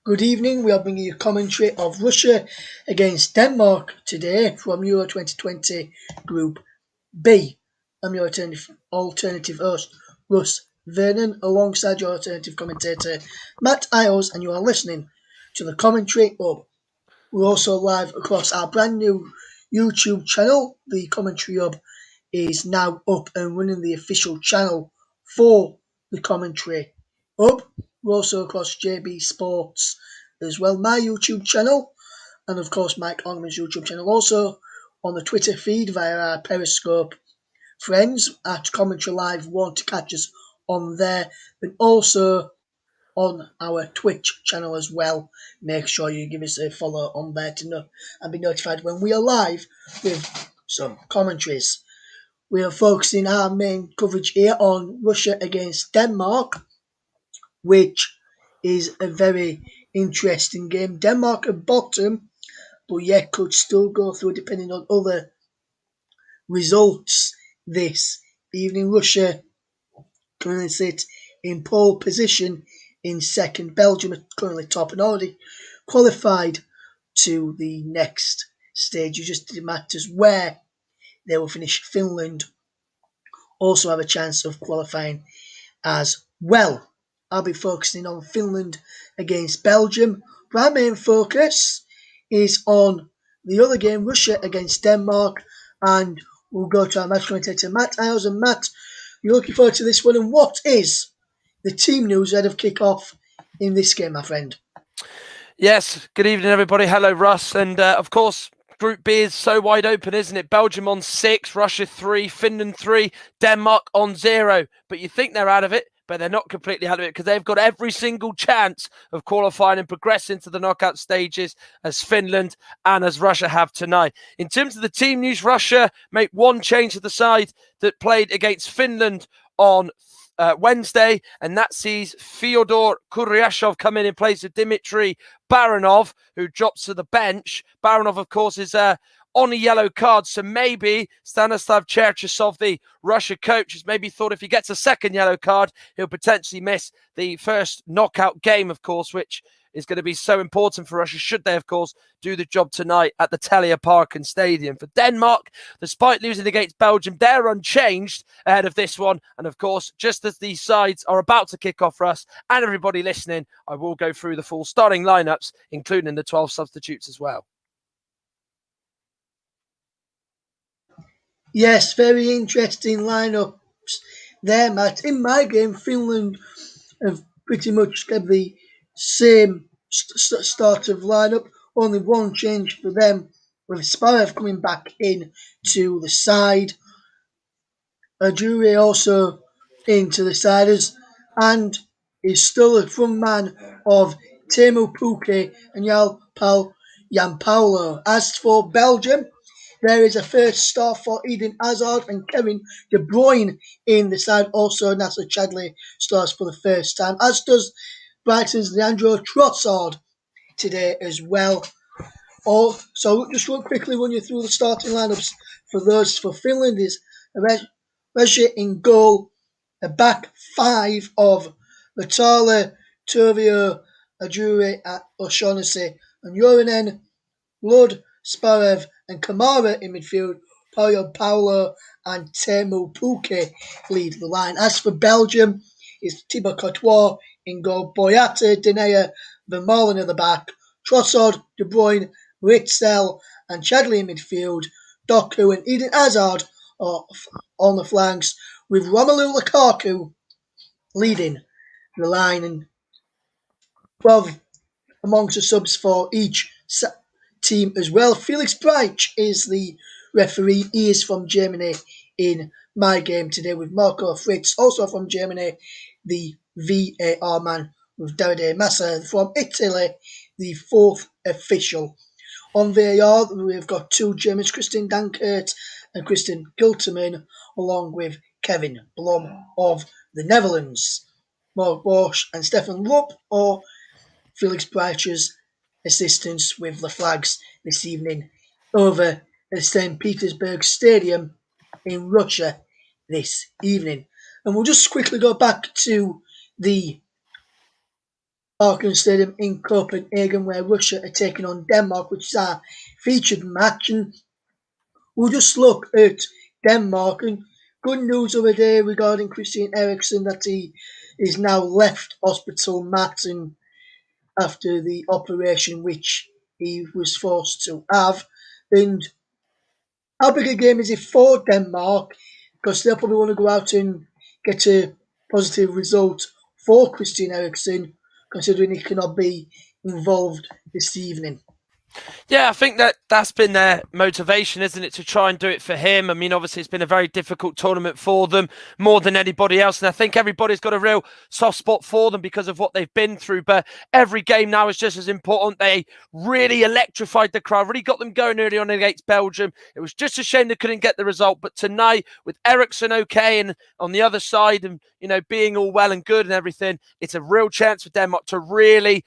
Good evening. We are bringing you commentary of Russia against Denmark today from Euro 2020 Group B. I'm your alternative host, Russ Vernon, alongside your alternative commentator, Matt Isles, and you are listening to the Commentary Hub. We're also live across our brand new YouTube channel. The Commentary Hub is now up and running, the official channel for the Commentary Hub. We're also across JB Sports as well, my YouTube channel, and of course Mike Orman's YouTube channel. Also on the Twitter feed via our Periscope friends at Commentary Live want to catch us on there, but also on our Twitch channel as well. Make sure you give us a follow on there to know and be notified when we are live with some commentaries. We are focusing our main coverage here on Russia against Denmark, which is a very interesting game. Denmark at bottom, but yet could still go through depending on other results this evening. Russia currently sit in pole position in second. Belgium are currently top and already qualified to the next stage. It just matters where they will finish. Finland also have a chance of qualifying as well. I'll be focusing on Finland against Belgium. But our main focus is on the other game, Russia against Denmark, and we'll go to our match commentator, Matt Isles. And Matt, you're looking forward to this one, and what is the team news ahead of kick-off in this game, my friend? Yes, good evening, everybody. Hello, Russ. And of course, Group B is so wide open, isn't it? Belgium on 6, Russia 3, Finland 3, Denmark on 0. But you think they're out of it, but they're not completely out of it because they've got every single chance of qualifying and progressing to the knockout stages as Finland and as Russia have tonight. In terms of the team news, Russia make one change to the side that played against Finland on Wednesday, and that sees Fyodor Kuryashov come in place of Dmitry Baranov, who drops to the bench. Baranov, of course, is on a yellow card, so maybe Stanislav Cherchesov, the Russia coach, has maybe thought if he gets a second yellow card, he'll potentially miss the first knockout game, of course, which is going to be so important for Russia, should they, of course, do the job tonight at the Telia Park and Stadium. For Denmark, despite losing against Belgium, they're unchanged ahead of this one. And, of course, just as these sides are about to kick off for us and everybody listening, I will go through the full starting lineups, including the 12 substitutes as well. Yes, very interesting lineups there, Matt. In my game, Finland have pretty much kept the same start of lineup. Only one change for them, with Sparev coming back in to the side. Ajuri also into the siders, and is still a front man of Teemu Pukki and Gianpaolo. As for Belgium, there is a first start for Eden Hazard and Kevin De Bruyne in the side. Also, Nacer Chadli starts for the first time, as does Brighton's Leandro Trossard today as well. So just real quickly run you through the starting lineups for those. For Finland is Regia in goal, a back five of Latala, Turvio, Ajuri, O'Shaughnessy and Urinen, Lod, Sparev and Kamara in midfield. Paulo and Teemu Pukki lead the line. As for Belgium, it's Thibaut Courtois in goal, Boyata, Denayer, Vermaelen at the back, Trossard, De Bruyne, Witsel and Chadli in midfield. Doku and Eden Hazard are on the flanks, with Romelu Lukaku leading the line, and 12 amongst the subs for each team as well. Felix Breich is the referee. He is from Germany in my game today, with Marco Fritz, also from Germany, the VAR man, with Davide Massa from Italy, the fourth official. On VAR, we've got two Germans, Christian Dankert and Christian Gilterman, along with Kevin Blom of the Netherlands. Mark Bosch and Stefan Lupp, or Felix Breich's assistance with the flags this evening over at St. Petersburg Stadium in Russia this evening. And we'll just quickly go back to the Parken Stadium in Copenhagen, where Russia are taking on Denmark, which is our featured match. And we'll just look at Denmark. And good news over there regarding Christian Eriksen that he is now left hospital mat and after the operation which he was forced to have. And how big a game is it for Denmark? Because they'll probably want to go out and get a positive result for Christian Eriksen, considering he cannot be involved this evening. Yeah, I think that's been their motivation, isn't it, to try and do it for him. I mean, obviously, it's been a very difficult tournament for them, more than anybody else. And I think everybody's got a real soft spot for them because of what they've been through. But every game now is just as important. They really electrified the crowd, really got them going early on against Belgium. It was just a shame they couldn't get the result. But tonight, with Eriksen okay and on the other side and, being all well and good and everything, it's a real chance for Denmark to really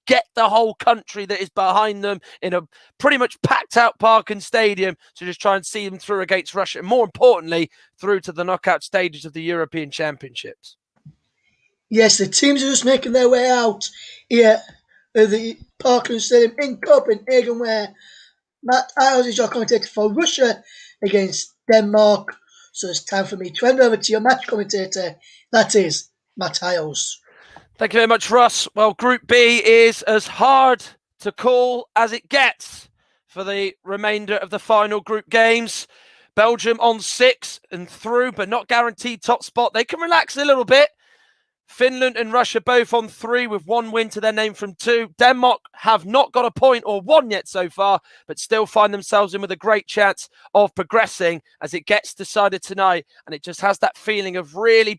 get the whole country that is behind them in a pretty much packed out Parken Stadium to just try and see them through against Russia. And more importantly, through to the knockout stages of the European Championships. Yes, the teams are just making their way out here at the Parken Stadium in Copenhagen, where Matt Iles is your commentator for Russia against Denmark. So it's time for me to hand over to your match commentator. That is Matt Iles. Thank you very much, Russ. Well, Group B is as hard to call as it gets for the remainder of the final group games. Belgium on 6 and through, but not guaranteed top spot. They can relax a little bit. Finland and Russia both on 3 with 1 win to their name from 2. Denmark have not got a point or 1 yet so far, but still find themselves in with a great chance of progressing as it gets decided tonight. And it just has that feeling of really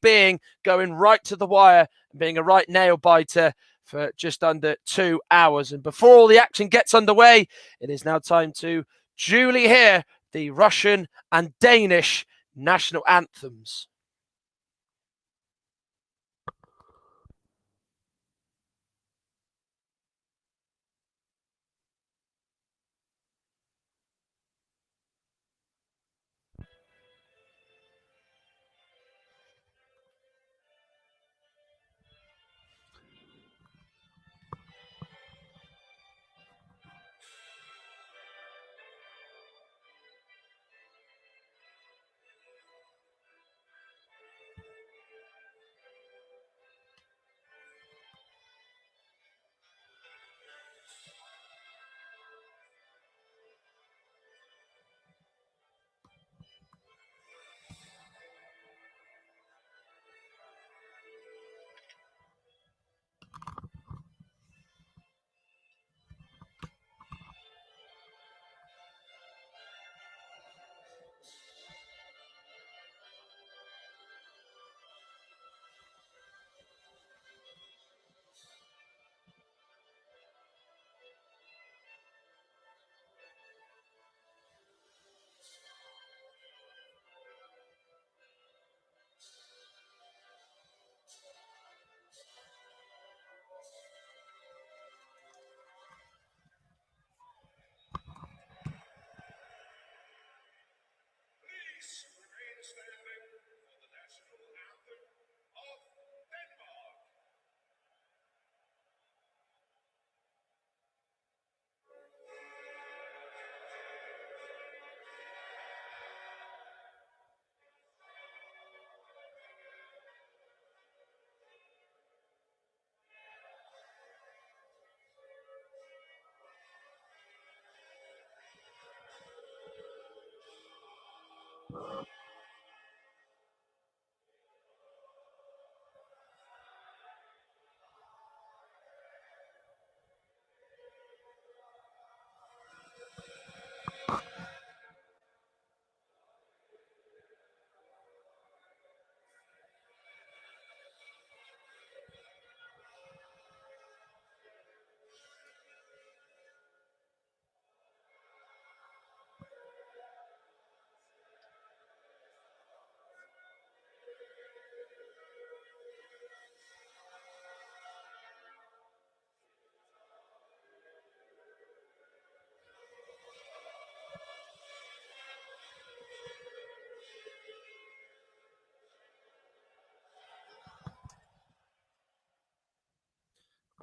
going right to the wire and being a right nail biter for just under 2 hours. And before all the action gets underway, it is now time to duly hear the Russian and Danish national anthems.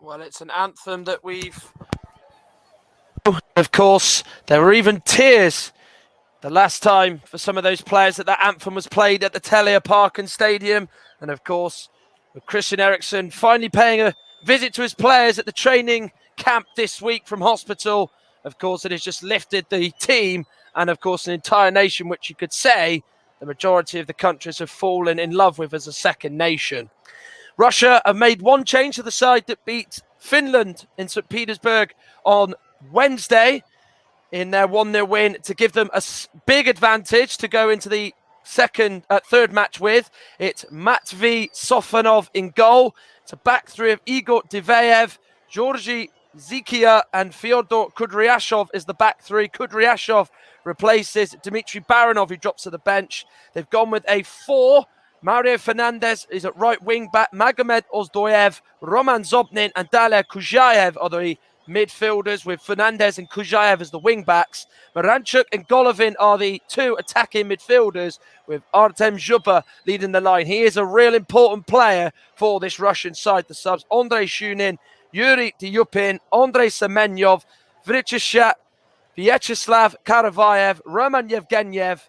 Well, it's an anthem that we've... Of course, there were even tears the last time for some of those players that anthem was played at the Telia Parken Stadium. And of course, with Christian Eriksen finally paying a visit to his players at the training camp this week from hospital. Of course, it has just lifted the team and, of course, an entire nation, which you could say the majority of the countries have fallen in love with as a second nation. Russia have made one change to the side that beat Finland in St. Petersburg on Wednesday in their 1-0 win to give them a big advantage to go into the third match with. It's Matvey Sofanov in goal. It's a back three of Igor Diveyev, Georgy Zikia and Fyodor Kudryashov is the back three. Kudryashov replaces Dmitry Baranov, who drops to the bench. They've gone with a 4. Mario Fernandez is at right wing back. Magomed Ozdoyev, Roman Zobnin and Dalia Kuzhayev are the midfielders, with Fernandez and Kuzhayev as the wing backs. Miranchuk and Golovin are the 2 attacking midfielders, with Artem Zhuba leading the line. He is a real important player for this Russian side. The subs: Andrei Shunin, Yuri Dyupin, Andrei Semenyov, Vyacheslav Karavayev, Roman Yevgeniev,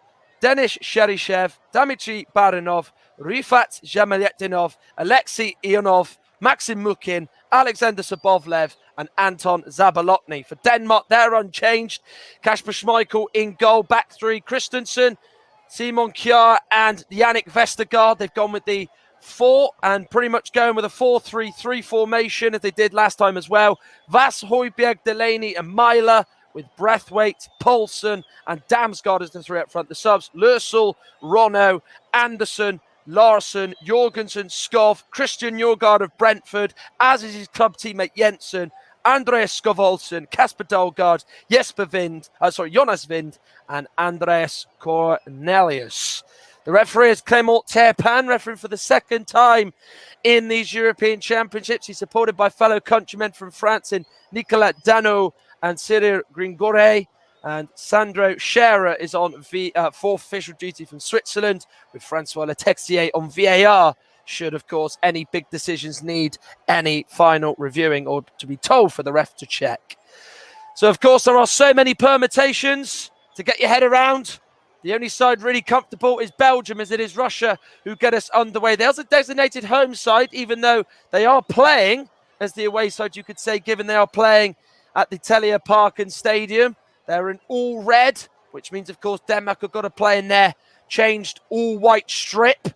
Denis Sherishev, Dmitry Baranov, Rifat Zhamaletdinov, Alexei Ionov, Maxim Mukin, Alexander Sabovlev and Anton Zabolotny. For Denmark, they're unchanged. Kasper Schmeichel in goal, back three, Christensen, Simon Kjær and Yannick Vestergaard. They've gone with the 4 and pretty much going with a 4-3-3 formation as they did last time as well. Vas, Højbjerg, Delaney and Myler, with Braithwaite, Poulsen and Damsgaard as the 3 up front. The subs: Lørsel, Rono, Anderson, Larsen, Jorgensen, Skov, Christian Nørgaard of Brentford, as is his club teammate Jensen, Andreas Skovolsen, Kasper Dolgaard, Jonas Vind and Andreas Cornelius. The referee is Clément Terpan, refereeing for the second time in these European Championships. He's supported by fellow countrymen from France in Nicolas Dano and Cyril Gringore. And Sandro Scherer is on fourth official duty from Switzerland, with Francois Letexier on VAR, should, of course, any big decisions need any final reviewing or to be told for the ref to check. So, of course, there are so many permutations to get your head around. The only side really comfortable is Belgium, as it is Russia who get us underway. There's a designated home side, even though they are playing as the away side, you could say, given they are playing at the Telia Parken Stadium. They're in all red, which means, of course, Denmark have got to play in their changed all-white strip.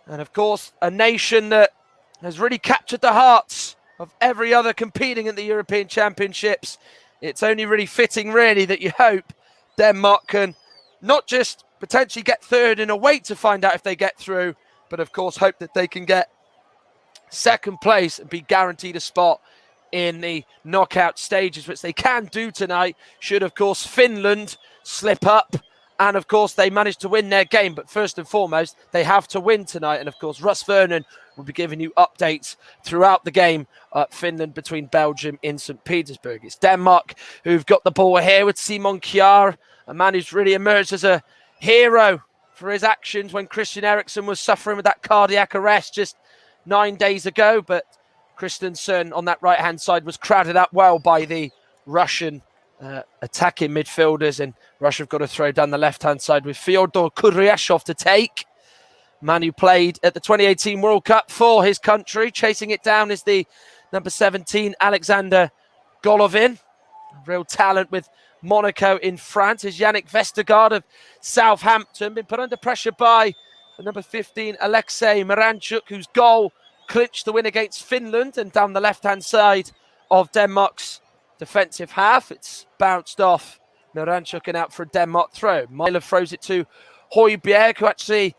And, of course, a nation that has really captured the hearts of every other competing in the European Championships. It's only really fitting, really, that you hope Denmark can not just potentially get third and wait to find out if they get through, but, of course, hope that they can get second place and be guaranteed a spot in the knockout stages, which they can do tonight, should, of course, Finland slip up. And, of course, they managed to win their game. But first and foremost, they have to win tonight. And, of course, Russ Vernon will be giving you updates throughout the game at Finland between Belgium in St. Petersburg. It's Denmark who've got the ball here with Simon Kjær, a man who's really emerged as a hero for his actions when Christian Eriksen was suffering with that cardiac arrest just 9 days ago. But Christensen on that right-hand side was crowded out well by the Russian attacking midfielders, and Russia have got to throw down the left-hand side with Fyodor Kudryashov to take. Man who played at the 2018 World Cup for his country. Chasing it down is the number 17, Alexander Golovin. Real talent with Monaco in France. Is Yannick Vestergaard of Southampton. Been put under pressure by the number 15, Alexei Miranchuk, whose goal clinched the win against Finland. And down the left-hand side of Denmark's defensive half, it's bounced off Miranchuk and out for a Denmark throw. Myler throws it to Højbjerg, who actually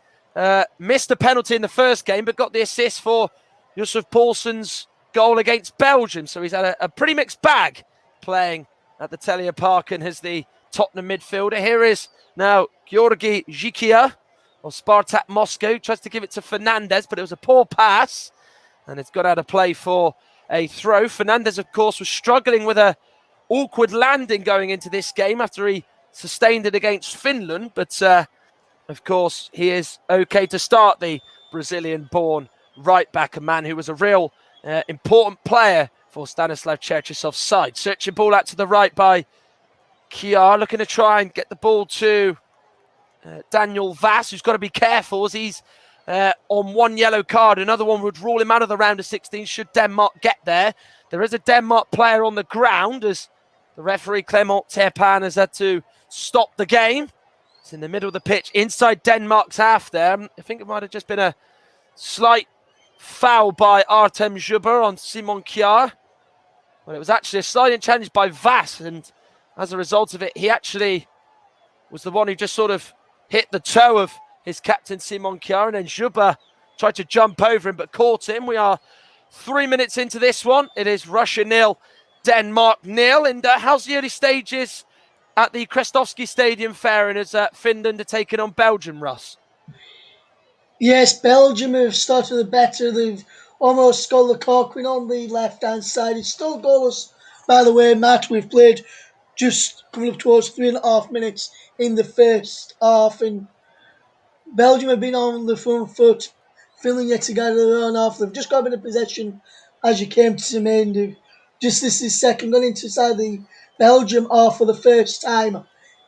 missed a penalty in the first game, but got the assist for Yusuf Poulsen's goal against Belgium. So he's had a pretty mixed bag playing at the Telia Parken as the Tottenham midfielder. Here is now Georgy Zikia of Spartak Moscow. Tries to give it to Fernandez, but it was a poor pass. And it's got out of play for a throw. Fernandez, of course, was struggling with a awkward landing going into this game after he sustained it against Finland. But, of course, he is okay to start the Brazilian-born right-back, a man who was a real important player for Stanislav Cherchesov's side. Searching ball out to the right by Kjær, looking to try and get the ball to Daniel Vass, who's got to be careful as he's on one yellow card. Another one would rule him out of the round of 16 should Denmark get there. There is a Denmark player on the ground as the referee Clement Terpan has had to stop the game. It's in the middle of the pitch inside Denmark's half there. I think it might have just been a slight foul by Artem Zhuber on Simon Kjær. Well, it was actually a sliding challenge by Vass, and as a result of it, he actually was the one who just sort of hit the toe of his captain Simon Kjær, and then Zhuber tried to jump over him but caught him. We are 3 minutes into this one. It is Russia 0, Denmark 0. And how's the early stages at the Krestovsky Stadium faring as Finland are taking on Belgium, Russ? Yes, Belgium have started better. They've almost got Lukaku on the left-hand side. It's still goalless, by the way, Matt. We've played just coming up towards 3.5 minutes in the first half, and Belgium have been on the front foot, filling it together their own half. They've just got a bit of possession as you came to the end. Just this is second, gone inside the Belgium half for the first time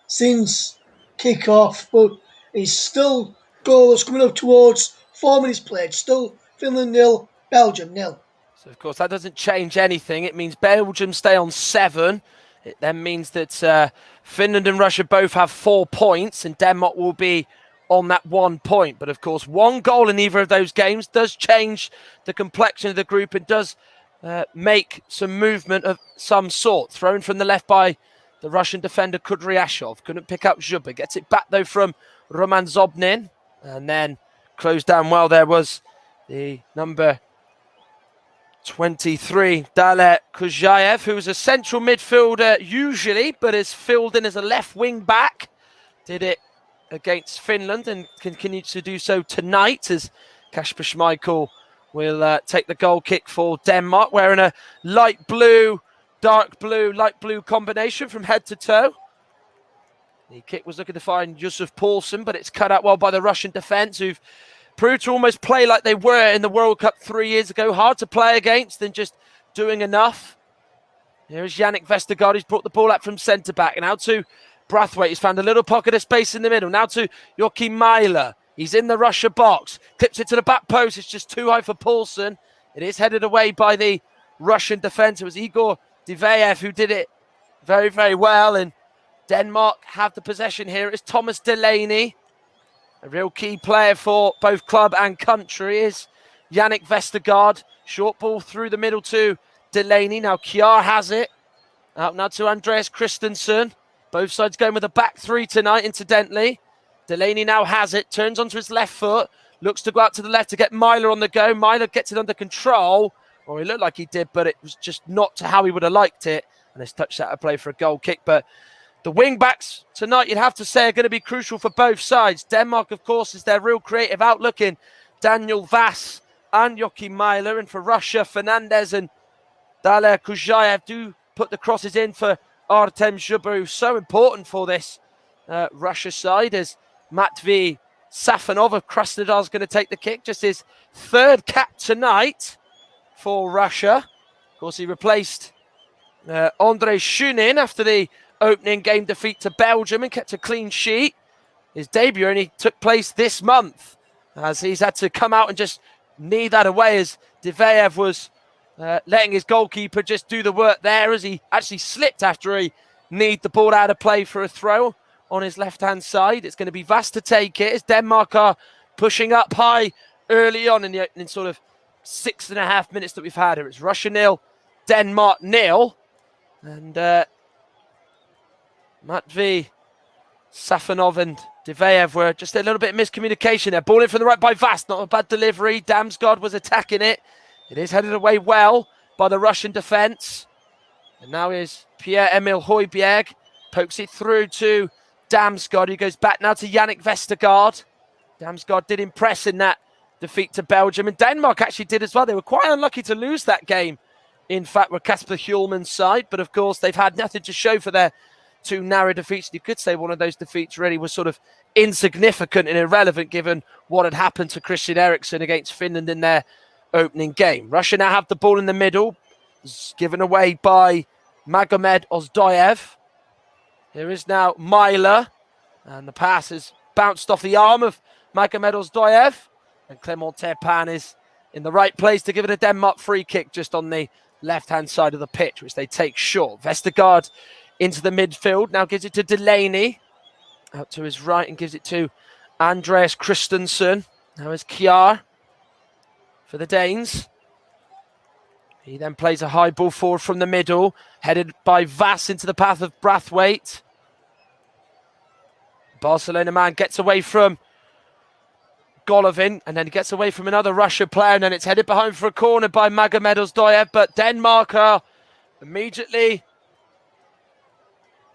since kick-off, but it's still goalless coming up towards 4 minutes played. Still Finland 0, Belgium 0. So, of course, that doesn't change anything. It means Belgium stay on 7. It then means that Finland and Russia both have 4 points, and Denmark will be on that 1 point. But, of course, 1 goal in either of those games does change the complexion of the group and does make some movement of some sort. Thrown from the left by the Russian defender Kudryashov. Couldn't pick up Zhuber. Gets it back, though, from Roman Zobnin. And then closed down well. There was the number 23, Daler Kujayev, who was a central midfielder usually, but is filled in as a left wing back. Did it against Finland and continues to do so tonight as Kasper Schmeichel will take the goal kick for Denmark, wearing a light blue, dark blue, light blue combination from head to toe. The kick was looking to find Yusuf Poulsen, but it's cut out well by the Russian defence, who've proved to almost play like they were in the World Cup 3 years ago. Hard to play against than just doing enough. Here is Yannick Vestergaard. He's brought the ball out from centre-back. And now to Brathwaite. He's found a little pocket of space in the middle. Now to Joachim Mæhle. He's in the Russia box. Clips it to the back post. It's just too high for Poulsen. It is headed away by the Russian defence. It was Igor Diveyev who did it very, very well. And Denmark have the possession here. It's Thomas Delaney. A real key player for both club and country is Yannick Vestergaard. Short ball through the middle to Delaney. Now Kjær has it. Out now to Andreas Christensen. Both sides going with a back 3 tonight, incidentally. Delaney now has it. Turns onto his left foot. Looks to go out to the left to get Mæhle on the go. Mæhle gets it under control. Or he looked like he did, but it was just not to how he would have liked it. And has touched out a play for a goal kick. But the wing-backs tonight, you'd have to say, are going to be crucial for both sides. Denmark, of course, is their real creative outlook in Daniel Vass and Joachim Mæhle. And for Russia, Fernandez and Daler Kujayev do put the crosses in for Artem Zhuber, who's so important for this Russia side, as Matvey Safonov of Krasnodar is going to take the kick. Just his 3rd cap tonight for Russia. Of course, he replaced Andrei Shunin after the opening game defeat to Belgium and kept a clean sheet. His debut only took place this month as he's had to come out and just knee that away as Diveyev was letting his goalkeeper just do the work there as he actually slipped after he kneed the ball out of play for a throw on his left-hand side. It's going to be Vass to take it as Denmark are pushing up high early on in the opening sort of 6.5 minutes that we've had here. It's Russia 0, Denmark 0. And Matvey Safonov and Diveyev were just a little bit of miscommunication there. Ball in from the right by Vass. Not a bad delivery. Damsgaard was attacking it. It is headed away well by the Russian defence. And now is Pierre-Emil Højbjerg. Pokes it through to Damsgaard. He goes back now to Yannick Vestergaard. Damsgaard did impress in that defeat to Belgium. And Denmark actually did as well. They were quite unlucky to lose that game, in fact, with Kasper Hjulmand's side. But, of course, they've had nothing to show for their 2 narrow defeats. You could say one of those defeats really was sort of insignificant and irrelevant given what had happened to Christian Eriksen against Finland in their opening game. Russia now have the ball in the middle. given away by Magomed Ozdoyev. Here is now Myler, and the pass has bounced off the arm of Magomed Ozdoyev, and Clement Terpan is in the right place to give it a Denmark free kick just on the left-hand side of the pitch, which they take short. Vestergaard into the midfield, now gives it to Delaney, out to his right, and gives it to Andreas Christensen. Now is Kjær for the Danes. He then plays a high ball forward from the middle, headed by Vass into the path of Brathwaite. Barcelona man gets away from Golovin, and then he gets away from another Russia player, and then it's headed behind for a corner by Magomed Ozdoyev, but Denmark are immediately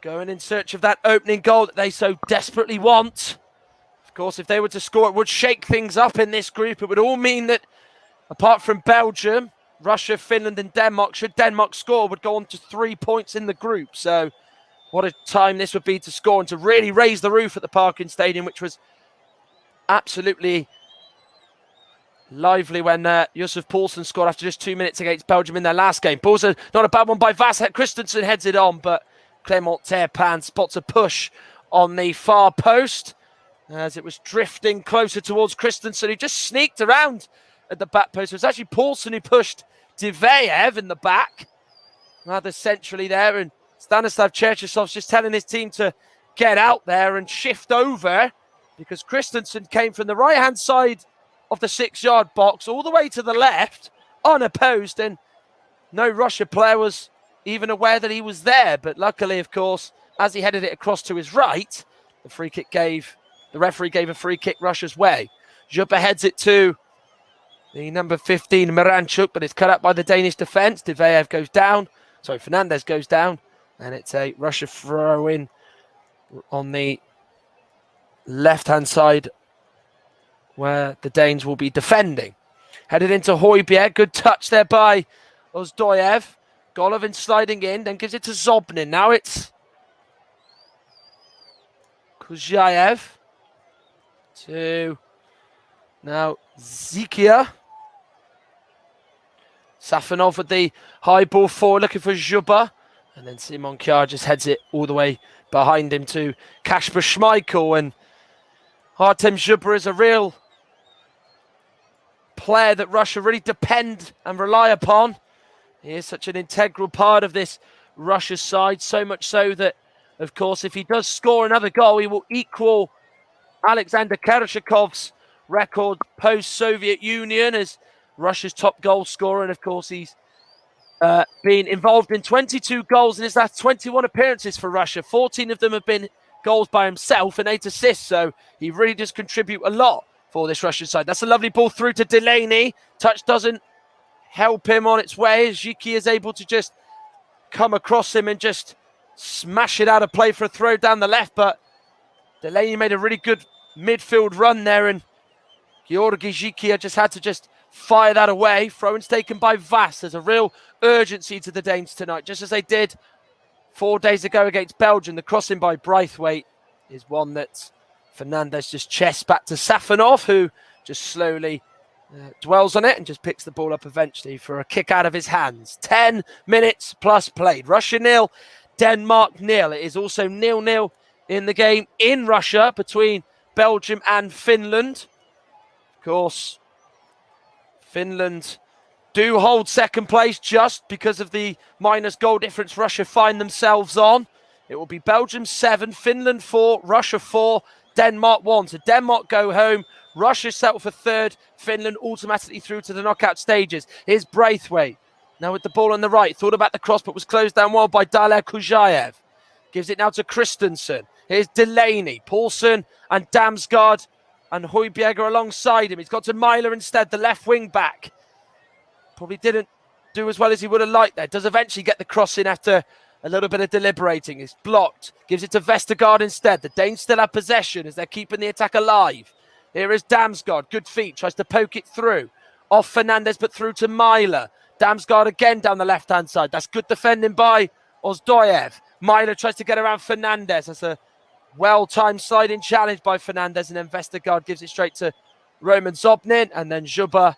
going in search of that opening goal that they so desperately want. Of course, if they were to score, it would shake things up in this group. It would all mean that, apart from Belgium, Russia, Finland and Denmark, should Denmark score, would go on to 3 points in the group. So what a time this would be to score and to really raise the roof at the Parken Stadium, which was absolutely lively when Josef Poulsen scored after just 2 minutes against Belgium in their last game. Poulsen, not a bad one by Vass. Christensen heads it on, but Clement Terpan spots a push on the far post as it was drifting closer towards Christensen, who just sneaked around at the back post. It was actually Poulsen who pushed Diveyev in the back, rather centrally there, and Stanislav Cherchesov's just telling his team to get out there and shift over, because Christensen came from the right-hand side of the 6-yard box all the way to the left, unopposed, and no Russia player was even aware that he was there. But luckily, of course, as he headed it across to his right, the referee gave a free kick Russia's way. Juppe heads it to the number 15, Miranchuk, but it's cut up by the Danish defence. Diveyev goes down. Sorry, Fernandez goes down. And it's a Russia throw-in on the left-hand side where the Danes will be defending. Headed into Højbjerg. Good touch there by Ozdoyev. Golovin sliding in, then gives it to Zobnin. Now it's Kujayev to now Zikia. Safonov with the high ball forward, looking for Zhuba. And then Simon Kjær just heads it all the way behind him to Kasper Schmeichel. And Artem Zhuba is a real player that Russia really depend and rely upon. He is such an integral part of this Russia side, so much so that, of course, if he does score another goal, he will equal Alexander Kereshikov's record post-Soviet Union as Russia's top goal scorer. And, of course, he's been involved in 22 goals in his last 21 appearances for Russia. 14 of them have been goals by himself and 8 assists, so he really does contribute a lot for this Russian side. That's a lovely ball through to Delaney. Touch doesn't help him on its way as Zhiki is able to just come across him and just smash it out of play for a throw down the left, but Delaney made a really good midfield run there, and Georgi Zhiki just had to just fire that away. Throw-ins taken by Vass. There's a real urgency to the Danes tonight, just as they did 4 days ago against Belgium. The crossing by Braithwaite is one that Fernandez just chests back to Safonov, who just slowly dwells on it and just picks the ball up eventually for a kick out of his hands. 10 minutes plus played. Russia 0, Denmark 0. It is also 0-0 in the game in Russia between Belgium and Finland. Of course, Finland do hold second place just because of the minus goal difference Russia find themselves on. It will be Belgium 7, Finland 4, Russia 4, Denmark 1. So Denmark go home. Russia settle for third. Finland automatically through to the knockout stages. Here's Braithwaite. Now with the ball on the right. Thought about the cross, but was closed down well by Daler Kujayev. Gives it now to Christensen. Here's Delaney. Poulsen and Damsgaard and Højbjerg are alongside him. He's got to Myler instead, the left wing back. Probably didn't do as well as he would have liked there. Does eventually get the cross in after a little bit of deliberating. It's blocked. Gives it to Vestergaard instead. The Danes still have possession as they're keeping the attack alive. Here is Damsgaard. Good feet. Tries to poke it through. Off Fernandez, but through to Myler. Damsgaard again down the left-hand side. That's good defending by Ozdoyev. Myler tries to get around Fernandez. That's a well-timed sliding challenge by Fernandez. And then Vestergaard gives it straight to Roman Zobnin. And then Zhuba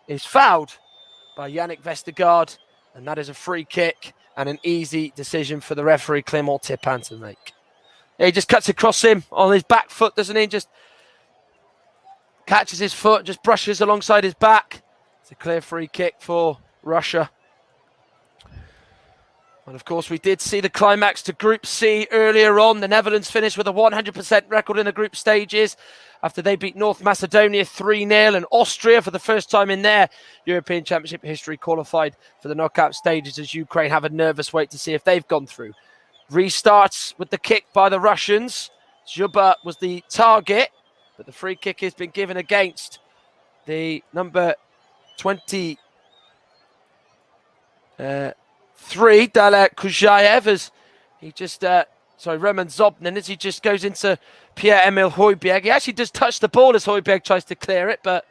is fouled by Yannick Vestergaard And that is a free kick and an easy decision for the referee, Clément Turpin, to make. He just cuts across him on his back foot, doesn't he? Just catches his foot, just brushes alongside his back. It's a clear free kick for Russia. And of course, we did see the climax to Group C earlier on. The Netherlands finished with a 100% record in the group stages after they beat North Macedonia 3-0, and Austria, for the first time in their European Championship history, qualified for the knockout stages, as Ukraine have a nervous wait to see if they've gone through. Restarts with the kick by the Russians. Zhuba was the target, but the free kick has been given against the number 23, Daler Kujayev, as he just, Roman Zobnin, as he just goes into Pierre-Emile Højbjerg. He actually does touch the ball as Højbjerg tries to clear it, but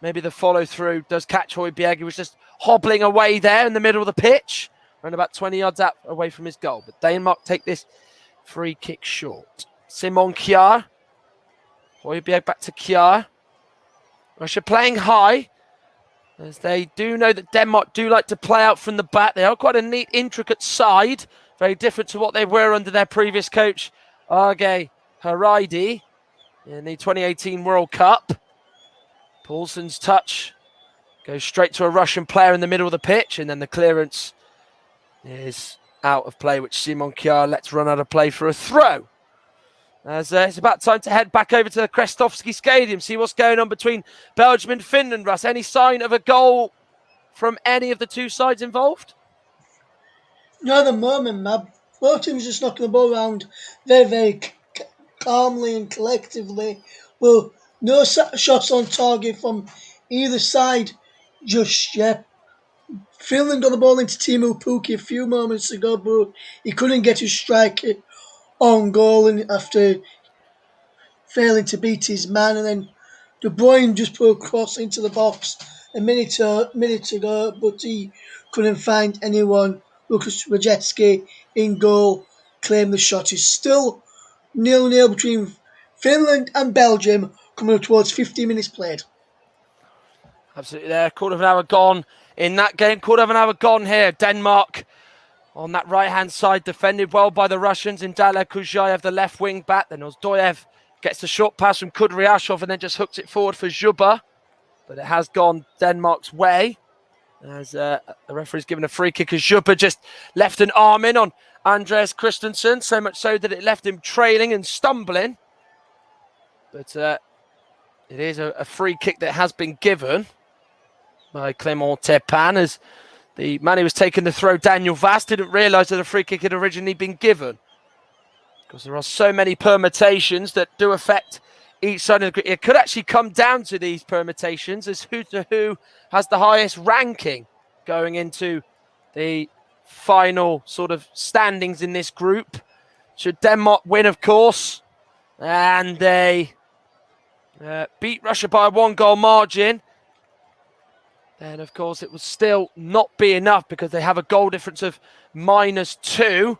maybe the follow-through does catch Højbjerg. He was just hobbling away there in the middle of the pitch, around about 20 yards out away from his goal. But Denmark take this free kick short. Simon Kjær. Højbjerg back to Kjær. Russia playing high, as they do know that Denmark do like to play out from the back. They are quite a neat, intricate side, very different to what they were under their previous coach, Age Hareide, in the 2018 World Cup. Poulsen's touch goes straight to a Russian player in the middle of the pitch, and then the clearance is out of play, which Simon Kjær lets run out of play for a throw. As it's about time to head back over to the Krestovsky Stadium, see what's going on between Belgium and Finland. Russ, any sign of a goal from any of the two sides involved? No, at the moment, Mab. Both teams just knocking the ball around very, very calmly and collectively. Well, no shots on target from either side just yet. Finland got the ball into Teemu Pukki a few moments ago, but he couldn't get his strike on goal, and after failing to beat his man, and then De Bruyne just put a cross into the box a minute ago, but he couldn't find anyone. Lukas Radecki in goal claimed the shot. Is still 0-0 between Finland and Belgium, coming up towards 15 minutes played. Absolutely there. Quarter of an hour gone in that game. Quarter of an hour gone here. Denmark on that right-hand side, defended well by the Russians in Daler Kujayev, the left wing back. Then Ozdoyev gets the short pass from Kudryashov and then just hooks it forward for Zhuba. But it has gone Denmark's way, as the referee's given a free kick, as Zhuba just left an arm in on Andreas Christensen, so much so that it left him trailing and stumbling. But it is a free kick that has been given by Clément Turpin, as the man who was taking the throw, Daniel Vaz, didn't realise that a free kick had originally been given. Because there are so many permutations that do affect each side of the grid. It could actually come down to these permutations as who has the highest ranking going into the final sort of standings in this group. Should Denmark win, of course, and they beat Russia by a 1-goal margin, then, of course, it would still not be enough because they have a goal difference of -2.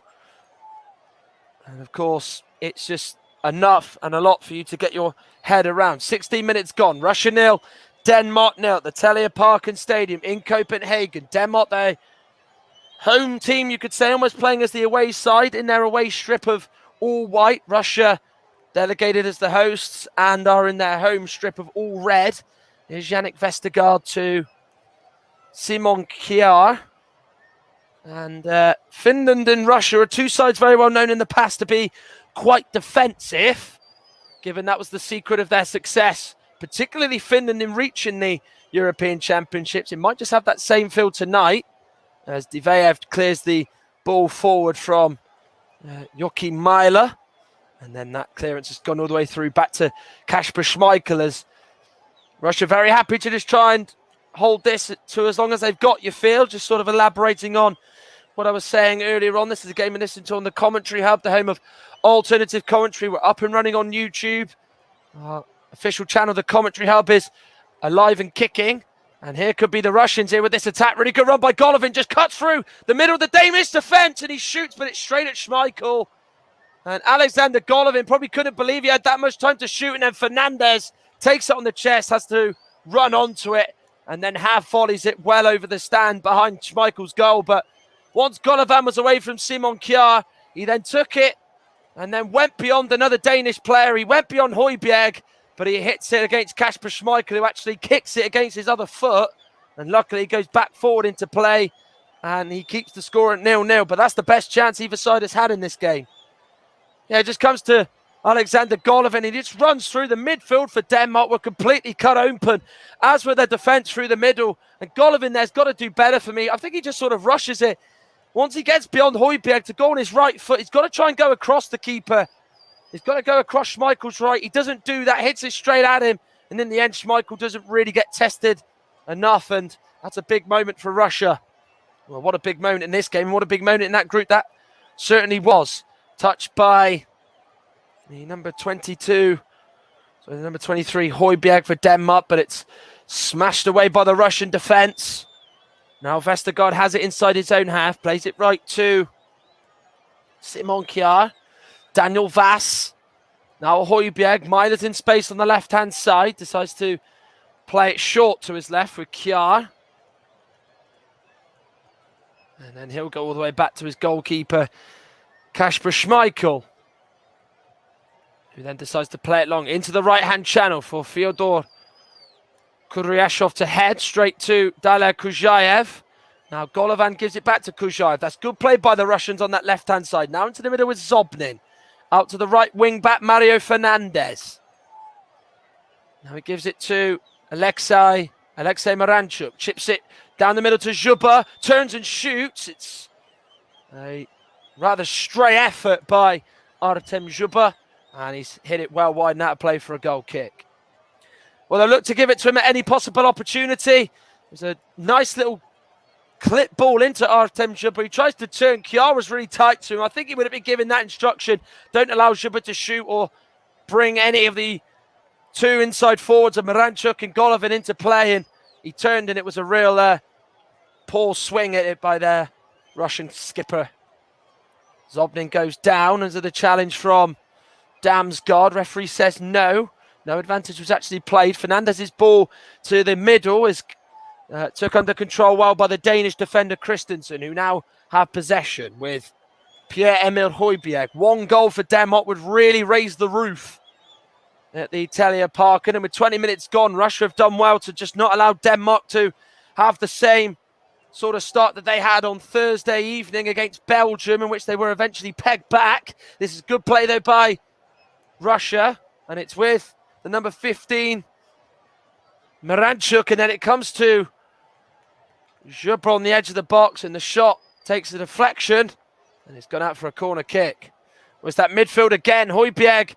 And, of course, it's just enough and a lot for you to get your head around. 16 minutes gone. Russia 0, Denmark 0 at the Telia Parken Stadium in Copenhagen. Denmark, their home team, you could say, almost playing as the away side in their away strip of all white. Russia delegated as the hosts and are in their home strip of all red. Here's Yannick Vestergaard to Simon Kjær. And Finland and Russia are two sides very well known in the past to be quite defensive, given that was the secret of their success, particularly Finland in reaching the European Championships. It might just have that same feel tonight, as Diveev clears the ball forward from Joachim Mæhle. And then that clearance has gone all the way through back to Kasper Schmeichel, as Russia very happy to just try and hold this to as long as they've got, you feel. Just sort of elaborating on what I was saying earlier on. This is a game I listened to on the Commentary Hub, the home of alternative commentary. We're up and running on YouTube. Our official channel, the Commentary Hub, is alive and kicking. And here could be the Russians here with this attack. Really good run by Golovin. Just cuts through the middle of the Danish defence, and he shoots, but it's straight at Schmeichel. And Alexander Golovin probably couldn't believe he had that much time to shoot, and then Fernandez takes it on the chest, has to run onto it, and then half volleys it well over the stand behind Schmeichel's goal. But once Golovin was away from Simon Kjær, he then took it and then went beyond another Danish player. He went beyond Højbjerg, but he hits it against Kasper Schmeichel, who actually kicks it against his other foot. And luckily, he goes back forward into play, and he keeps the score at 0-0. But that's the best chance either side has had in this game. Yeah, it just comes to Alexander Golovin. He just runs through the midfield for Denmark. We're completely cut open, as with their defence through the middle. And Golovin there's got to do better for me. I think he just sort of rushes it. Once he gets beyond Højbjerg to go on his right foot, he's got to try and go across the keeper. He's got to go across Schmeichel's right. He doesn't do that, hits it straight at him. And in the end, Schmeichel doesn't really get tested enough. And that's a big moment for Russia. Well, what a big moment in this game. And what a big moment in that group that certainly was. Touched by the number 22. So the number 23, Højbjerg for Denmark. But it's smashed away by the Russian defence. Now Vestergaard has it inside his own half. Plays it right to Simon Kjær. Daniel Vass. Now Højbjerg. Mejler's in space on the left-hand side. Decides to play it short to his left with Kjær. And then he'll go all the way back to his goalkeeper, Kasper Schmeichel, who then decides to play it long into the right-hand channel for Fyodor Kudryashov to head straight to Daler Kujaev. Now Golovin gives it back to Kujaev. That's good play by the Russians on that left-hand side. Now into the middle with Zobnin. Out to the right wing-back, Mario Fernandez. Now he gives it to Alexei Miranchuk. Chips it down the middle to Zhuba. Turns and shoots. It's a rather stray effort by Artem Zhuba. And he's hit it well wide and out of play for a goal kick. Well, they'll look to give it to him at any possible opportunity. There's a nice little clip ball into Artem Zhuba. He tries to turn. Kjær was really tight to him. I think he would have been given that instruction. Don't allow Zhuba to shoot or bring any of the two inside forwards of Miranchuk and Golovin into play. And he turned, and it was a real poor swing at it by their Russian skipper. Zobnin goes down as the challenge from Damsgaard. Referee says no. No advantage was actually played. Fernandez's ball to the middle is took under control well by the Danish defender Christensen, who now have possession with Pierre-Emil Højbjerg. One goal for Denmark would really raise the roof at the Telia Parken. And with 20 minutes gone, Russia have done well to just not allow Denmark to have the same sort of start that they had on Thursday evening against Belgium, in which they were eventually pegged back. This is good play, though, by Russia. And it's with the number 15, Miranchuk. And then it comes to Zhuba on the edge of the box. And the shot takes a deflection. And it's gone out for a corner kick. Was that midfield again? Højbjerg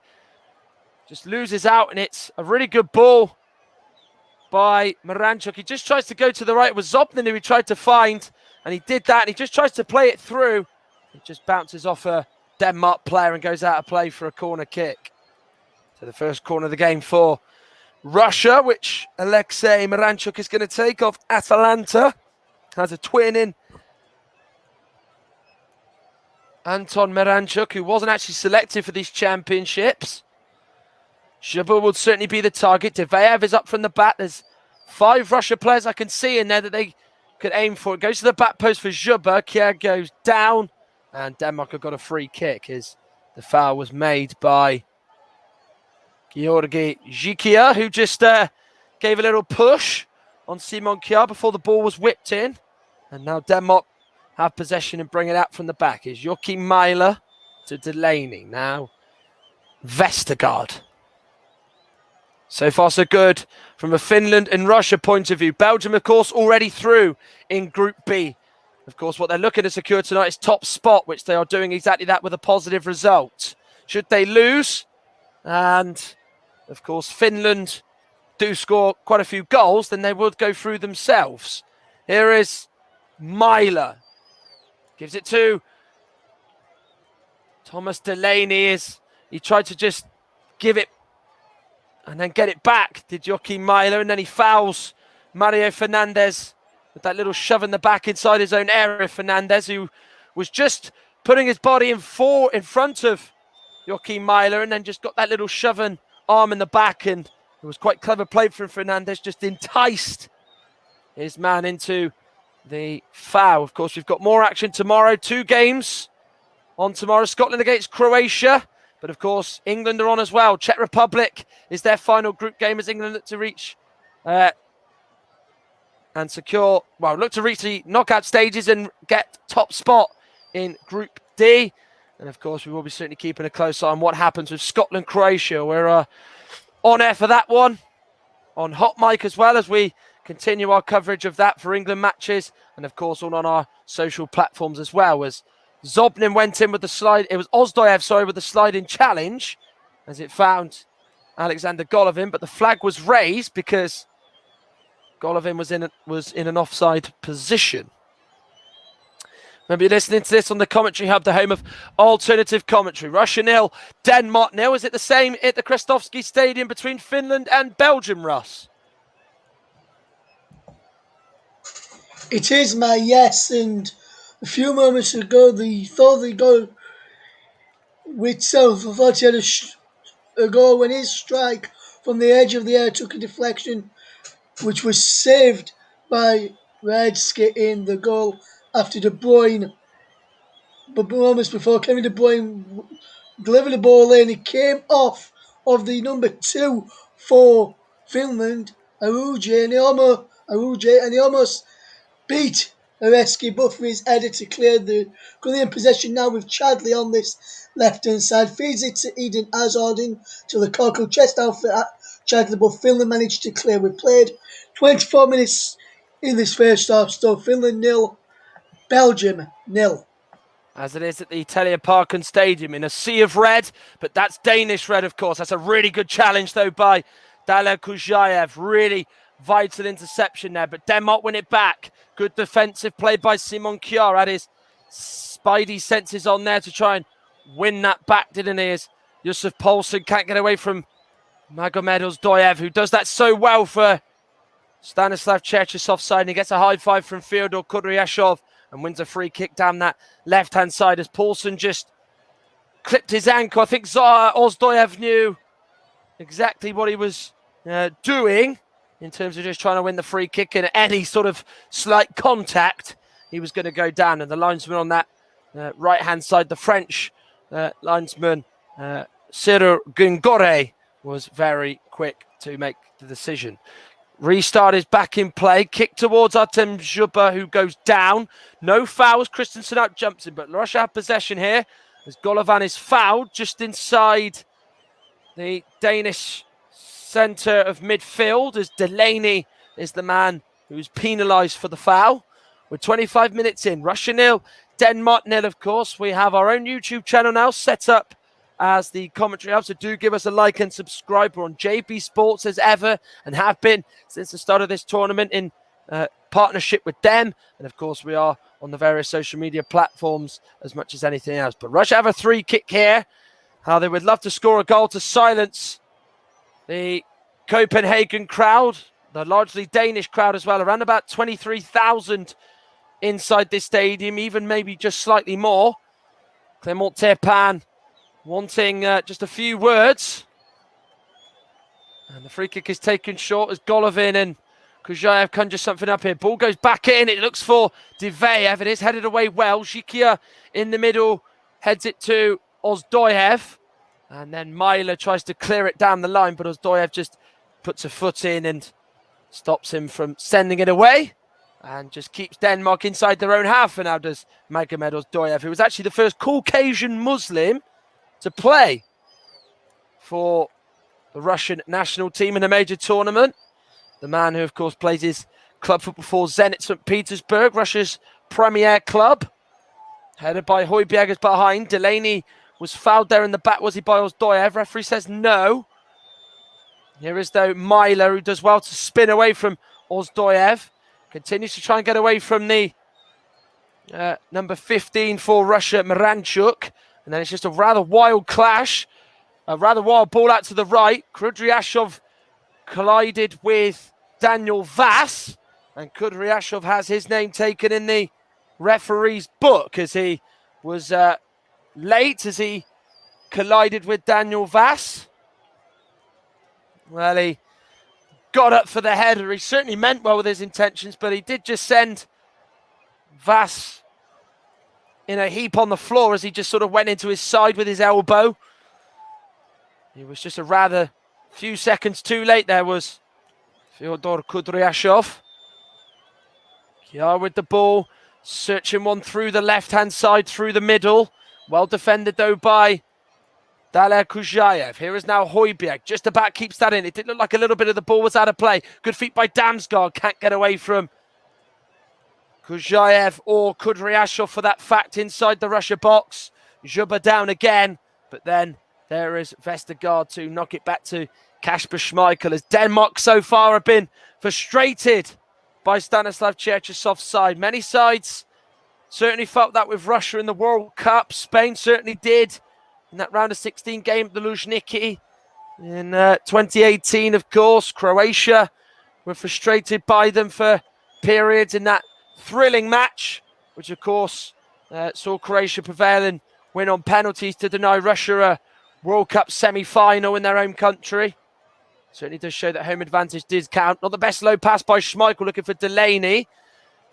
just loses out. And it's a really good ball by Miranchuk. He just tries to go to the right with Zobnin, who he tried to find. And he did that. And he just tries to play it through. It just bounces off a Denmark player and goes out of play for a corner kick. So the first corner of the game for Russia, which Alexei Miranchuk is going to take off Atalanta. Has a twin in Anton Miranchuk, who wasn't actually selected for these championships. Zhuba will certainly be the target. Diveyev is up from the back. There's 5 Russia players I can see in there that they could aim for. It goes to the back post for Zhuba. Kjær goes down. And Denmark have got a free kick as the foul was made by Georgi Zhikia, who just gave a little push on Simon Kjær before the ball was whipped in. And now Denmark have possession and bring it out from the back. Is Joachim Mæhle to Delaney. Now Vestergaard. So far so good from a Finland and Russia point of view. Belgium, of course, already through in Group B. Of course, what they're looking to secure tonight is top spot, which they are doing exactly that with a positive result. Should they lose, and of course Finland do score quite a few goals, then they would go through themselves. Here is Mæhle. Gives it to Thomas Delaney. He tried to just give it and then get it back, did Joachim Mæhle, and then he fouls Mario Fernandez with that little shove in the back inside his own area. Fernandez, who was just putting his body in front of Joachim Mæhle, and then just got that little shoving arm in the back, and it was quite clever play from Fernandez, just enticed his man into the foul. Of course, we've got more action tomorrow. 2 games on tomorrow. Scotland against Croatia. But of course, England are on as well. Czech Republic is their final group game as England look to reach and look to reach the knockout stages and get top spot in Group D. And of course, we will be certainly keeping a close eye on what happens with Scotland-Croatia. We're on air for that one, on Hot Mic as well, as we continue our coverage of that for England matches. And of course, all on our social platforms as well, as Zobnin went in with the slide. It was Ozdoyev, with the slide-in challenge, as it found Alexander Golovin. But the flag was raised because Golovin was in an offside position. Maybe you're listening to this on the Commentary Hub, the home of alternative commentary. Russia 0, Denmark 0. Is it the same at the Krestovsky Stadium between Finland and Belgium, Russ? It is, my yes, and a few moments ago, the goal itself, I thought he had a goal when his strike from the edge of the area took a deflection, which was saved by Radzki in the goal after De Bruyne. But moments before, Kevin De Bruyne delivered the ball in. It came off of the number 2 for Finland, Aruji, and he almost beat Areski, but for his header to clear the goal in possession now with Chadley on this left-hand side. Feeds it to Eden Hazard to the Coco chest out for Chadley, but Finland managed to clear. We played 24 minutes in this first half, so Finland 0, Belgium 0. As it is at the Telia Parken Stadium in a sea of red, but that's Danish red, of course. That's a really good challenge, though, by Daler Kujayev. Really vital interception there, but Denmark win it back. Good defensive play by Simon Kjær. Had his spidey senses on there to try and win that back, didn't he? As Yusuf Poulsen can't get away from Magomed Ozdoyev, who does that so well for Stanislav Cherchesov's side. And he gets a high five from Fyodor Kudryashov and wins a free kick down that left-hand side as Poulsen just clipped his ankle. I think Ozdoyev knew exactly what he was doing in terms of just trying to win the free kick, and any sort of slight contact, he was going to go down. And the linesman on that right-hand side, the French linesman, Cyril Gungore, was very quick to make the decision. Restart is back in play. Kick towards Artem Zhuba, who goes down. No fouls. Christensen out jumps in, but Russia have possession here as Golovin is fouled just inside the Danish centre of midfield, as Delaney is the man who's penalised for the foul. We're 25 minutes in. Russia 0, Denmark 0, of course. We have our own YouTube channel now set up as the Commentary Hub, so do give us a like and subscribe. We're on JB Sports as ever and have been since the start of this tournament in partnership with them. And of course, we are on the various social media platforms as much as anything else. But Russia have a 3 kick here. How they would love to score a goal to silence the Copenhagen crowd, the largely Danish crowd as well, around about 23,000 inside this stadium, even maybe just slightly more. Clement Turpin wanting just a few words. And the free kick is taken short as Golovin and Kujayev conjure something up here. Ball goes back in. It looks for Diveyev. It is headed away well. Zhikia in the middle heads it to Ozdoyev. And then Myler tries to clear it down the line, but Ozdoyev just puts a foot in and stops him from sending it away. And just keeps Denmark inside their own half. And now does Magomed Ozdoyev, who was actually the first Caucasian Muslim to play for the Russian national team in a major tournament. The man who, of course, plays his club football for Zenit St. Petersburg, Russia's premier club. Headed by Højbjerg's behind. Delaney was fouled there in the back, was he, by Ozdoyev? Referee says no. Here is, though, Myler, who does well to spin away from Ozdoyev. Continues to try and get away from the number 15 for Russia, Miranchuk. And then it's just a rather wild clash. A rather wild ball out to the right. Kudryashov collided with Daniel Vass. And Kudryashov has his name taken in the referee's book as he was late as he collided with Daniel Vass. Well, he got up for the header. He certainly meant well with his intentions, but he did just send Vas in a heap on the floor as he just sort of went into his side with his elbow. He was just a rather few seconds too late. There was Fyodor Kudryashov. Kiar with the ball, searching one through the left-hand side, through the middle. Well defended, though, by Daler Kujayev. Here is now Højbjerg, just about keeps that in. It did look like a little bit of the ball was out of play. Good feet by Damsgaard, can't get away from Kujayev or Kudryashov for that fact inside the Russia box. Zhuba down again, but then there is Vestergaard to knock it back to Kasper Schmeichel, as Denmark so far have been frustrated by Stanislav Cherchesov's side. Many sides certainly felt that with Russia in the World Cup. Spain certainly did in that round of 16 game at the Luzhniki. In 2018, of course, Croatia were frustrated by them for periods in that thrilling match, which of course saw Croatia prevail and win on penalties to deny Russia a World Cup semi-final in their own country. Certainly does show that home advantage did count. Not the best low pass by Schmeichel, looking for Delaney.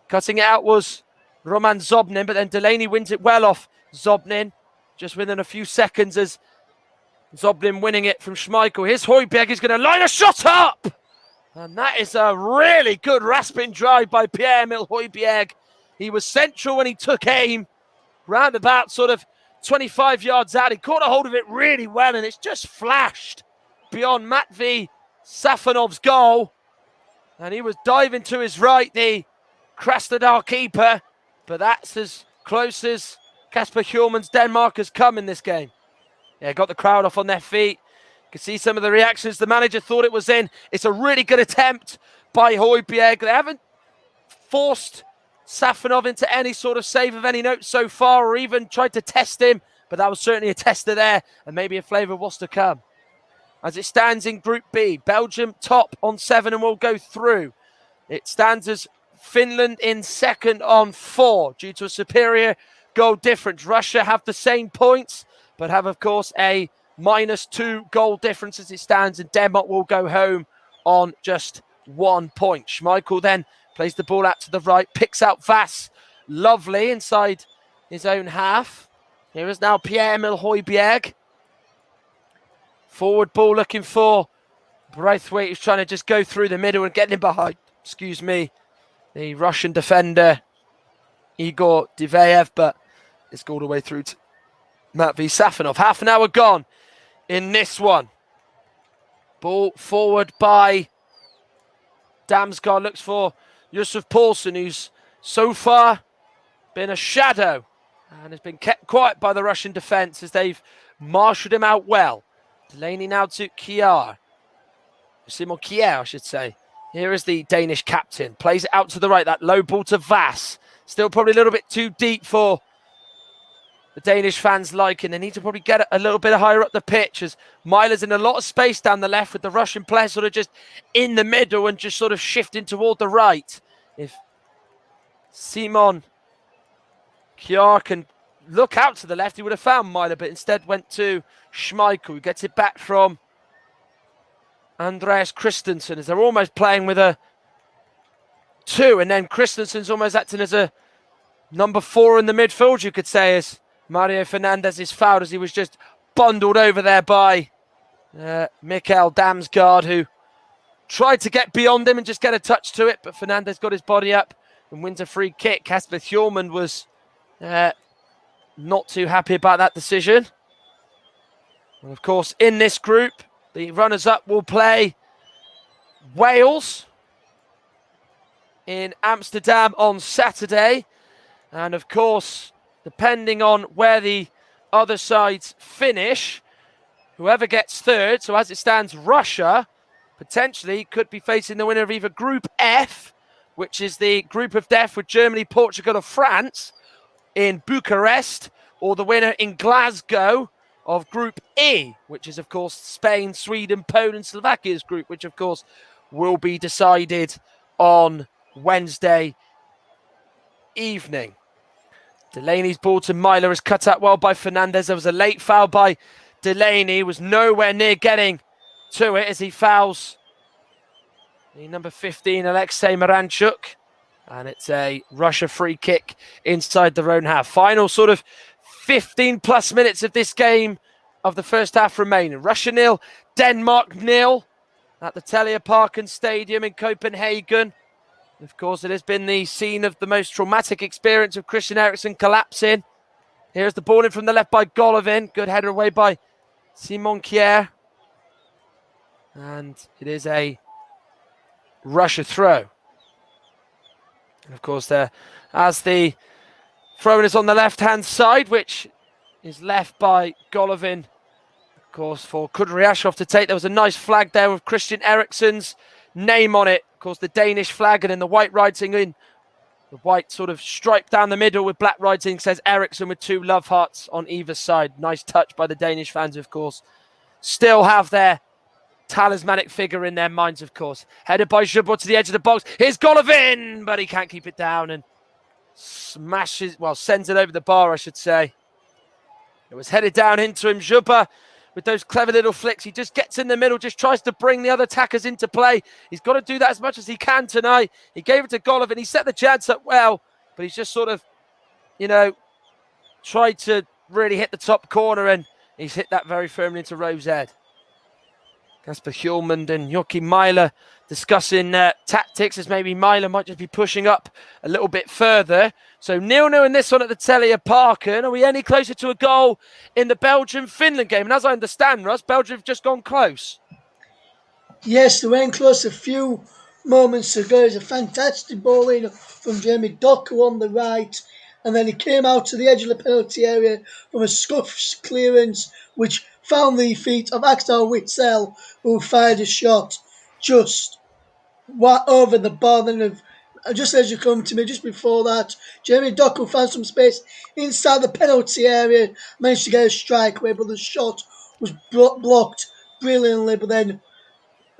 Cutting it out was Roman Zobnin, but then Delaney wins it well off Zobnin. Just within a few seconds as Zobnin winning it from Schmeichel. Here's Højbjerg, he's going to line a shot up! And that is a really good rasping drive by Pierre-Emil Højbjerg. He was central when he took aim. Round about sort of 25 yards out. He caught a hold of it really well, and it's just flashed beyond Matvey Safonov's goal. And he was diving to his right, the Krasnodar keeper. But that's as close as Kasper Hjulmand's Denmark has come in this game. Yeah, got the crowd off on their feet. You can see some of the reactions. The manager thought it was in. It's a really good attempt by Højbjerg. They haven't forced Safonov into any sort of save of any note so far, or even tried to test him. But that was certainly a tester there, and maybe a flavour of what's to come. As it stands in Group B, Belgium top on 7 and will go through. It stands as Finland in second on 4 due to a superior goal difference. Russia have the same points, but have, of course, a -2 goal difference as it stands, and Denmark will go home on just 1 point. Schmeichel then plays the ball out to the right, picks out Vas lovely inside his own half. Here is now Pierre-Emil Højbjerg. Forward ball looking for Braithwaite, who's trying to just go through the middle and get him behind, the Russian defender, Igor Diveyev, but it's all the way through to Matvey Safonov. Half an hour gone in this one. Ball forward by Damsgaard, looks for Yusuf Poulsen, who's so far been a shadow and has been kept quiet by the Russian defence as they've marshalled him out well. Delaney now to Kiar. Simon Kier, I should say. Here is the Danish captain. Plays it out to the right. That low ball to Vas. Still probably a little bit too deep for the Danish fans' liking. They need to probably get it a little bit higher up the pitch, as Mailer's in a lot of space down the left, with the Russian player sort of just in the middle and just sort of shifting toward the right. If Simon Kier can look out to the left, he would have found Mailer, but instead went to Schmeichel, who gets it back from Andreas Christensen, as they're almost playing with a 2, and then Christensen's almost acting as a number 4 in the midfield, you could say, as Mario Fernandes is fouled, as he was just bundled over there by Mikael Damsgaard, who tried to get beyond him and just get a touch to it, but Fernandes got his body up and wins a free kick. Kasper Hjulmand was not too happy about that decision. And of course, in this group, the runners-up will play Wales in Amsterdam on Saturday. And of course, depending on where the other sides finish, whoever gets third, so as it stands, Russia potentially could be facing the winner of either Group F, which is the group of death with Germany, Portugal, and France in Bucharest, or the winner in Glasgow of Group E, which is, of course, Spain, Sweden, Poland, Slovakia's group, which, of course, will be decided on Wednesday evening. Delaney's ball to Mailer is cut out well by Fernandes. There was a late foul by Delaney. He was nowhere near getting to it as he fouls the number 15, Alexei Miranchuk. And it's a Russia free kick inside their own half. Final sort of 15 plus minutes of this game of the first half remaining. Russia 0, Denmark 0 at the Telia Parken Stadium in Copenhagen. Of course, it has been the scene of the most traumatic experience of Christian Eriksen collapsing. Here's the ball in from the left by Golovin. Good header away by Simon Kjær. And it is a Russia throw. And of course, there, as the throw is on the left-hand side, which is left by Golovin, of course, for Kudryashov to take. There was a nice flag there with Christian Eriksen's name on it. Of course, the Danish flag, and then the white writing in, the white sort of stripe down the middle with black writing says Eriksen with 2 love hearts on either side. Nice touch by the Danish fans, of course. Still have their talismanic figure in their minds, of course. Headed by Zhubor to the edge of the box. Here's Golovin, but he can't keep it down and smashes, well, sends it over the bar, I should say. It was headed down into him. Zhubor, with those clever little flicks, he just gets in the middle, just tries to bring the other attackers into play. He's got to do that as much as he can tonight. He gave it to Golovin. He set the chance up well, but he's just sort of, tried to really hit the top corner, and he's hit that very firmly into Rowe's head. Kasper Hjulmand and Joachim Mæhle discussing tactics, as maybe Mæhle might just be pushing up a little bit further. So 0-0 in this one at the Telia Parken. Are we any closer to a goal in the Belgium-Finland game? And as I understand, Russ, Belgium have just gone close. Yes, they went close a few moments ago. It's a fantastic ball in from Jeremy Doku on the right. And then he came out to the edge of the penalty area from a scuffed clearance, which found the feet of Axel Witsel, who fired a shot just over the bar. Then, just as you come to me, just before that, Jeremy Doku found some space inside the penalty area, managed to get a strike away, but the shot was blocked brilliantly. But then,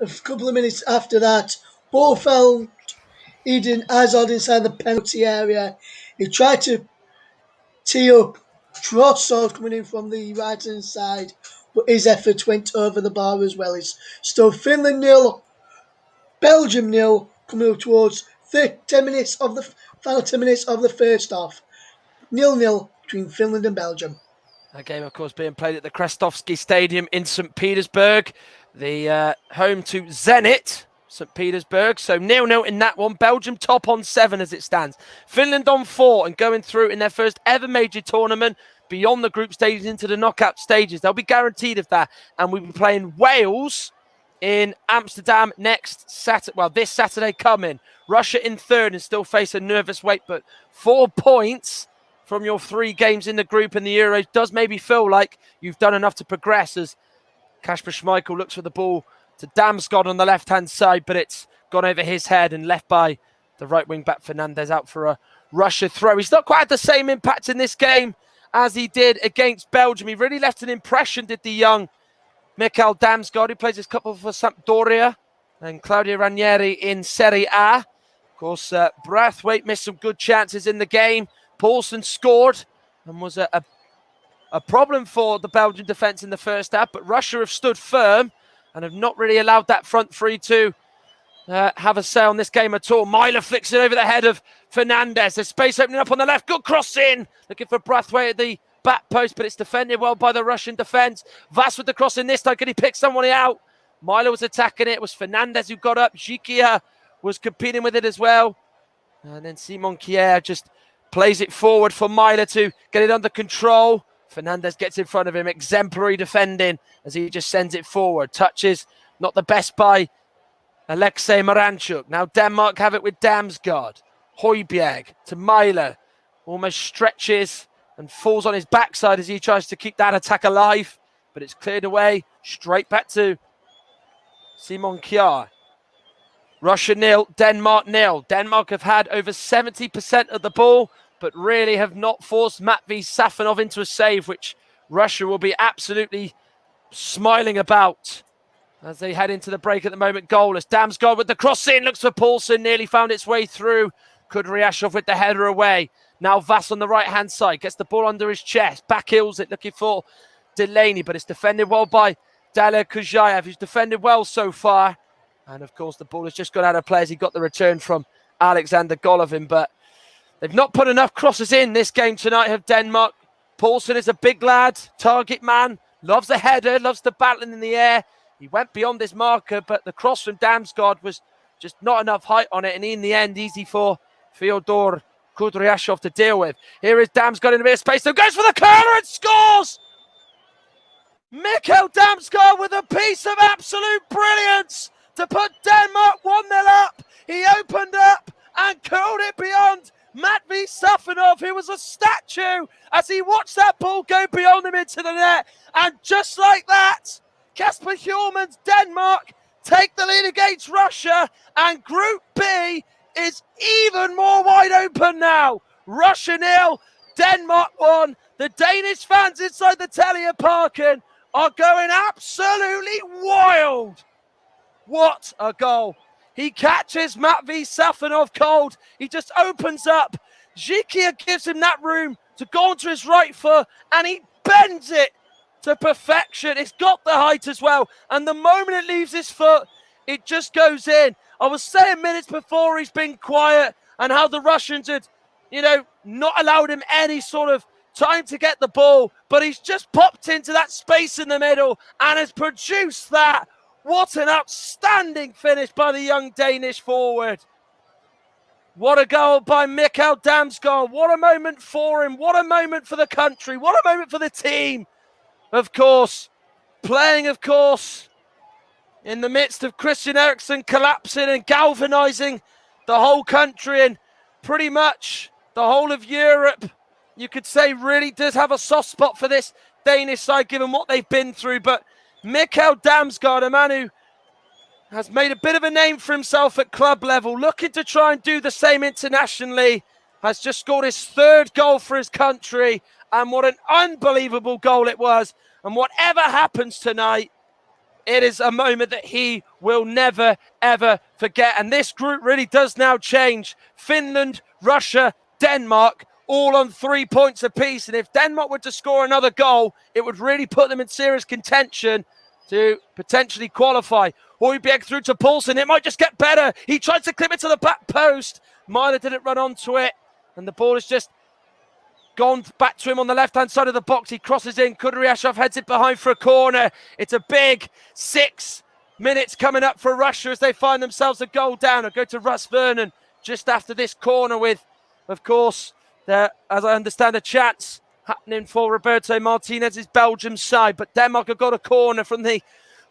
a couple of minutes after that, ball fell Eden Hazard inside the penalty area. He tried to tee up Trossard coming in from the right-hand side, but his effort went over the bar as well. It's still Finland 0, Belgium 0, coming up towards the final 10 minutes of the first half. 0-0 between Finland and Belgium. That game, of course, being played at the Krestovsky Stadium in St. Petersburg, the home to Zenit, St. Petersburg. So 0-0 in that one. Belgium top on 7 as it stands. Finland on 4 and going through in their first ever major tournament beyond the group stages into the knockout stages. They'll be guaranteed of that. And we'll be playing Wales in Amsterdam next Saturday. Well, this Saturday coming. Russia in 3rd and still face a nervous wait. But 4 points from your 3 games in the group in the Euros does maybe feel like you've done enough to progress, as Kasper Schmeichel looks for the ball to Damsgaard on the left-hand side, but it's gone over his head and left by the right wing-back Fernandez out for a Russia throw. He's not quite had the same impact in this game as he did against Belgium. He really left an impression, did the young Mikael Damsgaard, who plays his couple for Sampdoria, and Claudio Ranieri in Serie A. Of course, Braithwaite missed some good chances in the game. Poulsen scored and was a problem for the Belgian defence in the first half, but Russia have stood firm and have not really allowed that front three to have a say on this game at all. Mæhle flicks it over the head of Fernandez. There's space opening up on the left. Good cross in. Looking for Braithwaite at the back post, but it's defended well by the Russian defence. Vass with the cross in this time. Could he pick somebody out? Mæhle was attacking it. It was Fernandez who got up. Zhikia was competing with it as well. And then Simon Kjær just plays it forward for Mæhle to get it under control. Fernandez gets in front of him. Exemplary defending as he just sends it forward. Touches not the best by Alexei Miranchuk. Now Denmark have it with Damsgaard. Højbjerg to Mæhle. Almost stretches and falls on his backside as he tries to keep that attack alive. But it's cleared away. Straight back to Simon Kjær. Russia 0, Denmark 0. Denmark have had over 70% of the ball, but really have not forced Matvey Safonov into a save, which Russia will be absolutely smiling about as they head into the break at the moment. Goalless. Damsgaard with the cross in, looks for Poulsen, nearly found its way through. Kudryashov with the header away. Now Vass on the right-hand side, gets the ball under his chest, back heels it, looking for Delaney, but it's defended well by Daler Kujayev, who's defended well so far. And of course, the ball has just gone out of play as he got the return from Alexander Golovin. But they've not put enough crosses in this game tonight, have Denmark. Poulsen is a big lad, target man, loves a header, loves the battling in the air. He went beyond his marker, but the cross from Damsgaard was just not enough height on it. And in the end, easy for Fyodor Kudryashov to deal with. Here is Damsgaard in a bit of space, so goes for the curler and scores! Mikkel Damsgaard with a piece of absolute brilliance to put Denmark 1-0 up. He opened up and curled it beyond Matvey Safonov, who was a statue as he watched that ball go beyond him into the net. And just like that, Kasper Hjulmand's Denmark take the lead against Russia, and Group B is even more wide open now. Russia 0, Denmark 1. The Danish fans inside the Telia Parken are going absolutely wild. What a goal. He catches Matvey Safonov cold. He just opens up. Zhikia gives him that room to go onto his right foot, and he bends it to perfection. It's got the height as well. And the moment it leaves his foot, it just goes in. I was saying minutes before he's been quiet and how the Russians had, not allowed him any sort of time to get the ball. But he's just popped into that space in the middle and has produced that. What an outstanding finish by the young Danish forward. What a goal by Mikkel Damsgaard. What a moment for him. What a moment for the country. What a moment for the team. Of course, playing, in the midst of Christian Eriksen collapsing and galvanising the whole country and pretty much the whole of Europe, you could say really does have a soft spot for this Danish side given what they've been through. But Mikkel Damsgaard, a man who has made a bit of a name for himself at club level, looking to try and do the same internationally, has just scored his third goal for his country. And what an unbelievable goal it was. And whatever happens tonight, it is a moment that he will never, ever forget. And this group really does now change. Finland, Russia, Denmark, all on 3 points apiece. And if Denmark were to score another goal, it would really put them in serious contention to potentially qualify. Højbjerg through to Poulsen. It might just get better. He tried to clip it to the back post. Myhre didn't run onto it. And the ball has just gone back to him on the left-hand side of the box. He crosses in. Kudryashov heads it behind for a corner. It's a big 6 minutes coming up for Russia as they find themselves a goal down. I'll go to Russ Vernon just after this corner with, of course, as I understand, a chance happening for Roberto Martinez's Belgium side. But Denmark have got a corner from the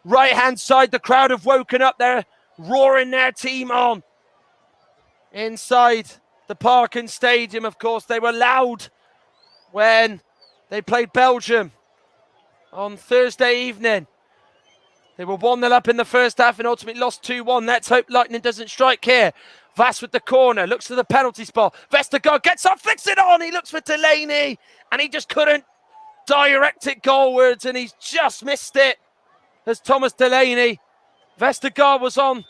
right-hand side. The crowd have woken up. They're roaring their team on. Inside the Parken Stadium, of course, they were loud when they played Belgium on Thursday evening. They were 1-0 up in the first half and ultimately lost 2-1. Let's hope lightning doesn't strike here. Vass with the corner, looks to the penalty spot. Vestergaard gets up, flicks it on. He looks for Delaney and he just couldn't direct it goalwards and he's just missed it. As Thomas Delaney. Vestergaard was on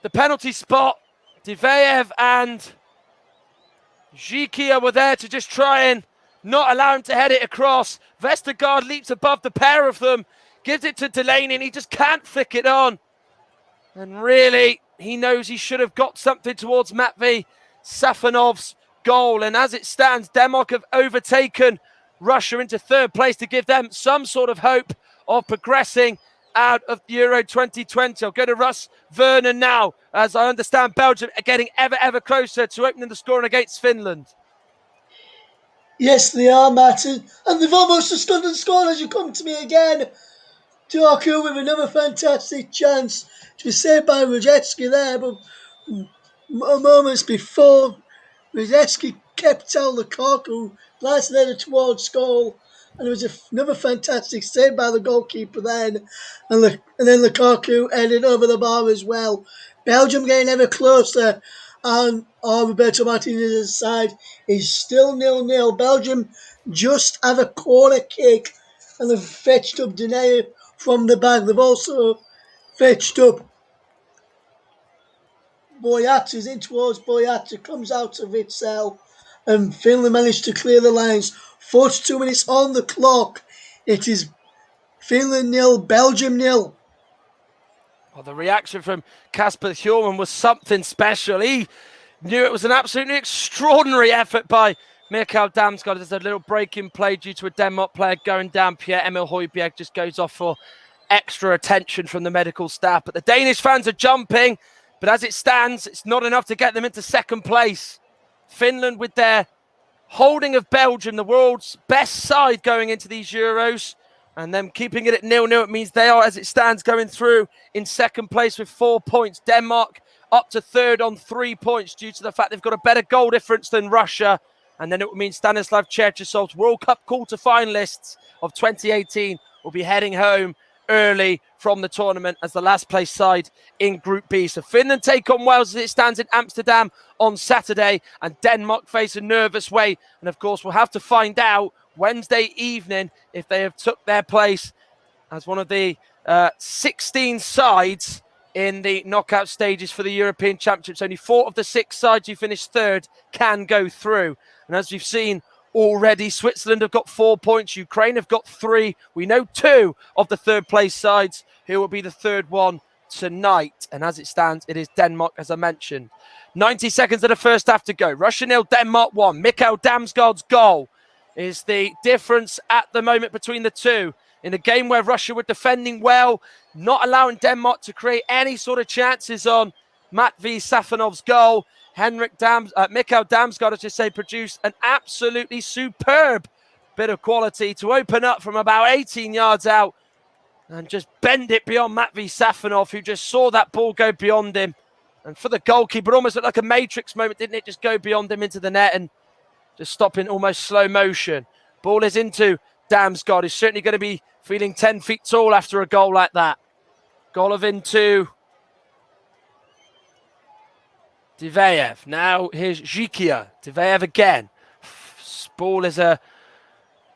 the penalty spot. Diveev and Zhikia were there to just try and not allow him to head it across. Vestergaard leaps above the pair of them, gives it to Delaney and he just can't flick it on. And really, he knows he should have got something towards Matvey Safonov's goal. And as it stands, Denmark have overtaken Russia into third place to give them some sort of hope of progressing out of Euro 2020. I'll go to Russ Vernon now, as I understand Belgium are getting ever closer to opening the scoring against Finland. Yes, they are, Martin. And they've almost just done the score as you come to me again. Turku with another fantastic chance to be saved by Rudetsky there, but moments before, Rudetsky kept out Lukaku, blasted headed towards goal, and it was another fantastic save by the goalkeeper then, and then Lukaku headed over the bar as well. Belgium getting ever closer, and Roberto Martinez's side is still 0-0. Belgium just have a corner kick, and they've fetched up Denayer from the back. They've also fetched up Boyata, in towards Boyata, comes out of Witsel, and Finland managed to clear the lines. 42 minutes on the clock. It is Finland 0, Belgium 0. Well, the reaction from Kasper Hjulmand was something special. He knew it was an absolutely extraordinary effort by Mikael Damsgaard. There's a little break in play due to a Denmark player going down. Pierre-Emil Højbjerg just goes off for extra attention from the medical staff. But the Danish fans are jumping. But as it stands, it's not enough to get them into second place. Finland, with their holding of Belgium, the world's best side going into these Euros, and them keeping it at 0-0, it means they are, as it stands, going through in second place with 4 points. Denmark up to third on 3 points due to the fact they've got a better goal difference than Russia. And then it would mean Stanislav Cherchesov's World Cup quarter-finalists of 2018 will be heading home early from the tournament as the last place side in Group B. So Finland take on Wales as it stands in Amsterdam on Saturday, and Denmark face a nervous way. And of course, we'll have to find out Wednesday evening if they have took their place as one of the 16 sides in the knockout stages for the European Championships. Only 4 of the 6 sides who finished third can go through. And as we've seen already, Switzerland have got 4 points. Ukraine have got 3. We know 2 of the third place sides who will be the third one tonight. And as it stands, it is Denmark, as I mentioned. 90 seconds of the first half to go. Russia 0, Denmark 1. Mikael Damsgaard's goal is the difference at the moment between the two. In a game where Russia were defending well, not allowing Denmark to create any sort of chances on Matvei Safonov's goal. Mikael Damsgaard, as I say, produced an absolutely superb bit of quality to open up from about 18 yards out and just bend it beyond Matvei Safonov, who just saw that ball go beyond him. And for the goalkeeper, it almost looked like a Matrix moment, didn't it? Just go beyond him into the net and just stop in almost slow motion. Ball is into Damsgaard. He's certainly going to be feeling 10 feet tall after a goal like that. Golovin to Diveyev. Now here's Zhikia. Diveyev again. Ball is a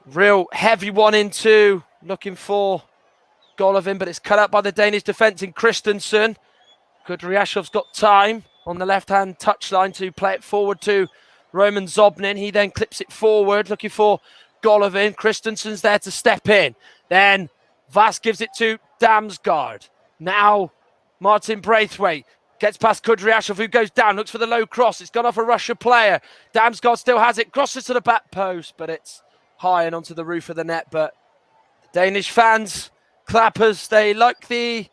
real heavy one into, looking for Golovin, but it's cut out by the Danish defence in Christensen. Kudryashov's got time on the left-hand touchline to play it forward to Roman Zobnin. He then clips it forward, looking for Golovin. Christensen's there to step in. Then Vas gives it to Damsgaard. Now Martin Braithwaite gets past Kudryashov, who goes down, looks for the low cross. It's gone off a Russia player. Damsgaard still has it, crosses to the back post, but it's high and onto the roof of the net. But the Danish fans, clappers, they like the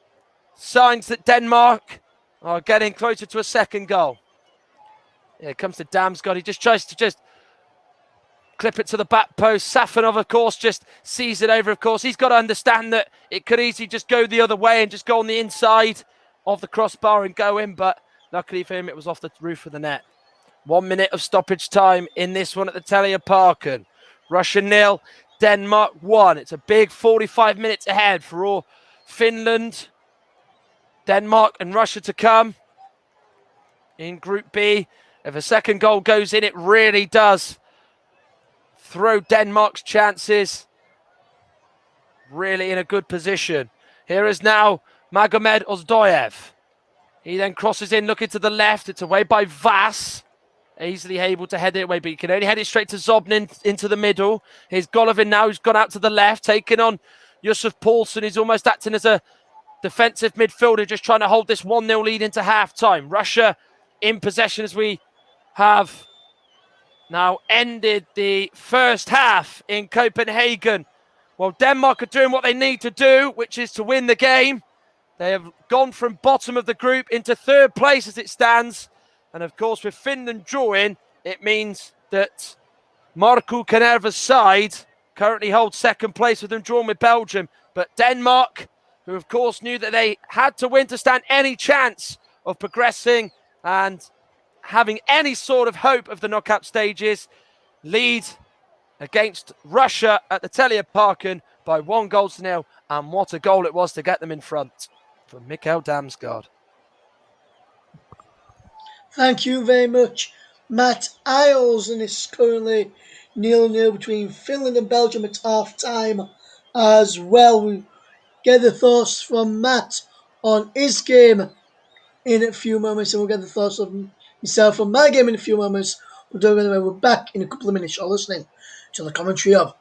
signs that Denmark are getting closer to a second goal. Yeah, it comes to Damsgaard. He just tries to clip it to the back post. Safonov, of course, just sees it over, of course. He's got to understand that it could easily just go the other way and just go on the inside of the crossbar and go in, but luckily for him, it was off the roof of the net. 1 minute of stoppage time in this one at the Telia Parken. Russia 0, Denmark 1. It's a big 45 minutes ahead for all Finland, Denmark and Russia to come in Group B. If a second goal goes in, it really does throw Denmark's chances really in a good position. Here is now Magomed Ozdoyev. He then crosses in, looking to the left. It's away by Vas. Easily able to head it away, but he can only head it straight to Zobnin into the middle. Here's Golovin now, who's gone out to the left, taking on Yusuf Paulson, who's almost acting as a defensive midfielder, just trying to hold this 1-0 lead into half-time. Russia in possession as we have now ended the first half in Copenhagen. Well, Denmark are doing what they need to do, which is to win the game. They have gone from bottom of the group into third place as it stands. And of course, with Finland drawing, it means that Markku Kanerva's side currently holds second place with them drawn with Belgium. But Denmark, who of course knew that they had to win to stand any chance of progressing and having any sort of hope of the knockout stages, lead against Russia at the Telia Parken by 1-0. And what a goal it was to get them in front from Mikael Damsgaard. Thank you very much, Matt Isles, and it's currently 0-0 between Finland and Belgium at half-time as well. We get the thoughts from Matt on his game in a few moments, and we'll get the thoughts of myself on my game in a few moments. We're back in a couple of minutes. You're listening to the commentary of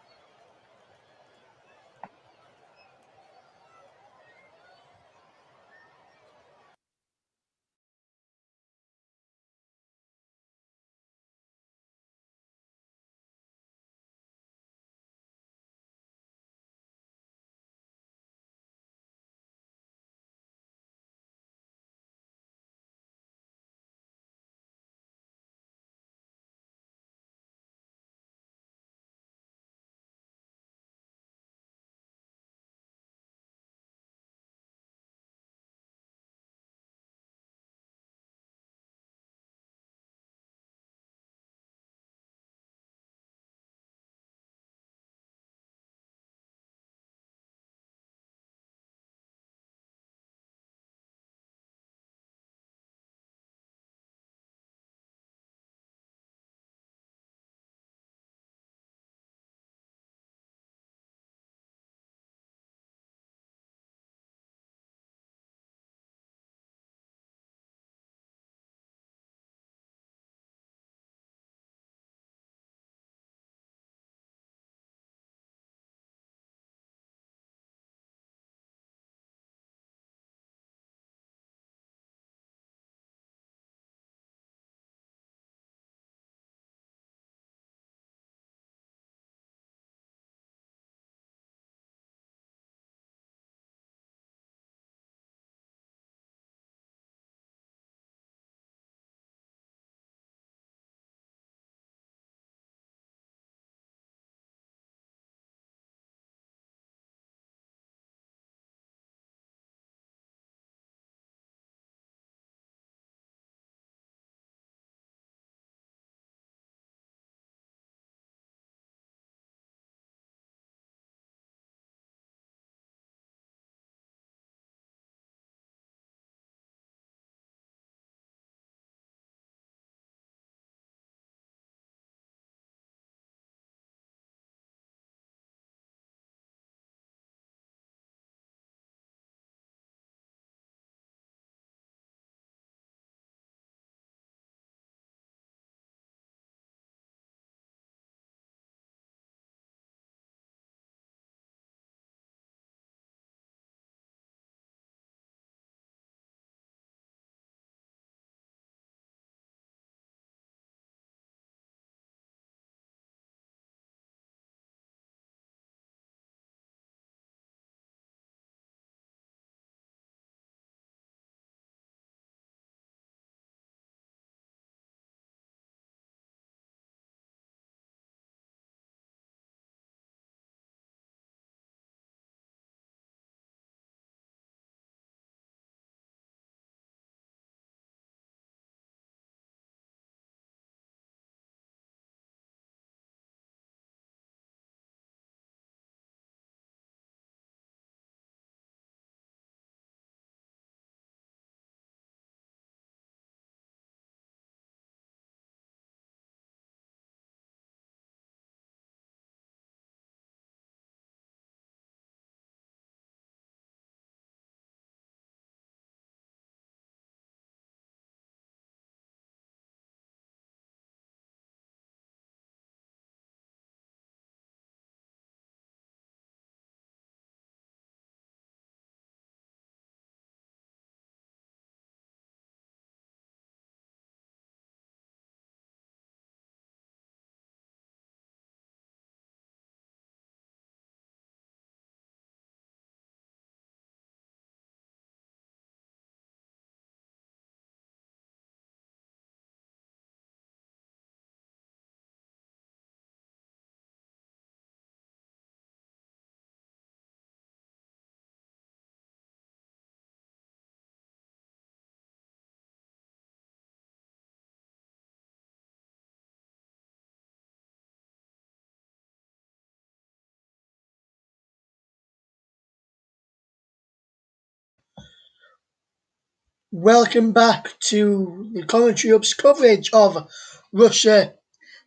Welcome back to the Commentary Hub's coverage of Russia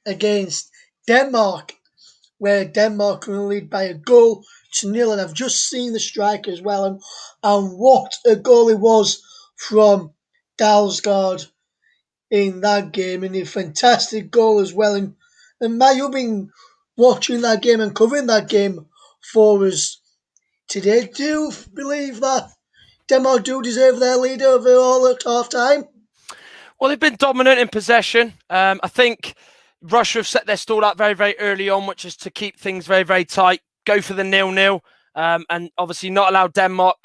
against Denmark, where Denmark are in the lead by a goal to nil. And I've just seen the strike as well, and what a goal it was from Dalsgaard in that game, and a fantastic goal as well. And Matt, you've been watching that game and covering that game for us today. Do you believe that Denmark do deserve their lead overall at half time? Well, they've been dominant in possession. I think Russia have set their stall up very, very early on, which is to keep things very, very tight, go for the 0-0, and obviously not allow Denmark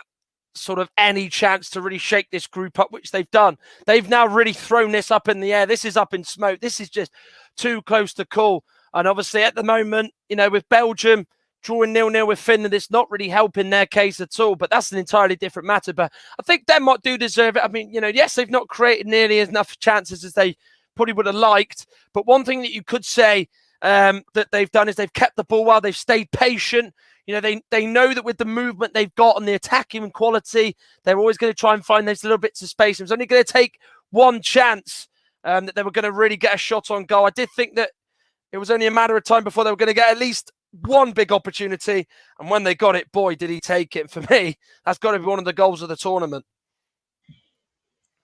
sort of any chance to really shake this group up, which they've done. They've now really thrown this up in the air. This is up in smoke. This is just too close to call. And obviously at the moment, with Belgium drawing 0-0 with Finland, it's not really helping their case at all. But that's an entirely different matter. But I think Denmark do deserve it. I mean, yes, they've not created nearly enough chances as they probably would have liked. But one thing that you could say that they've done is they've kept the ball well. They've stayed patient. They know that with the movement they've got and the attacking quality, they're always going to try and find those little bits of space. It was only going to take one chance that they were going to really get a shot on goal. I did think that it was only a matter of time before they were going to get at least one big opportunity. And when they got it, boy, did he take it. For me, that's got to be one of the goals of the tournament.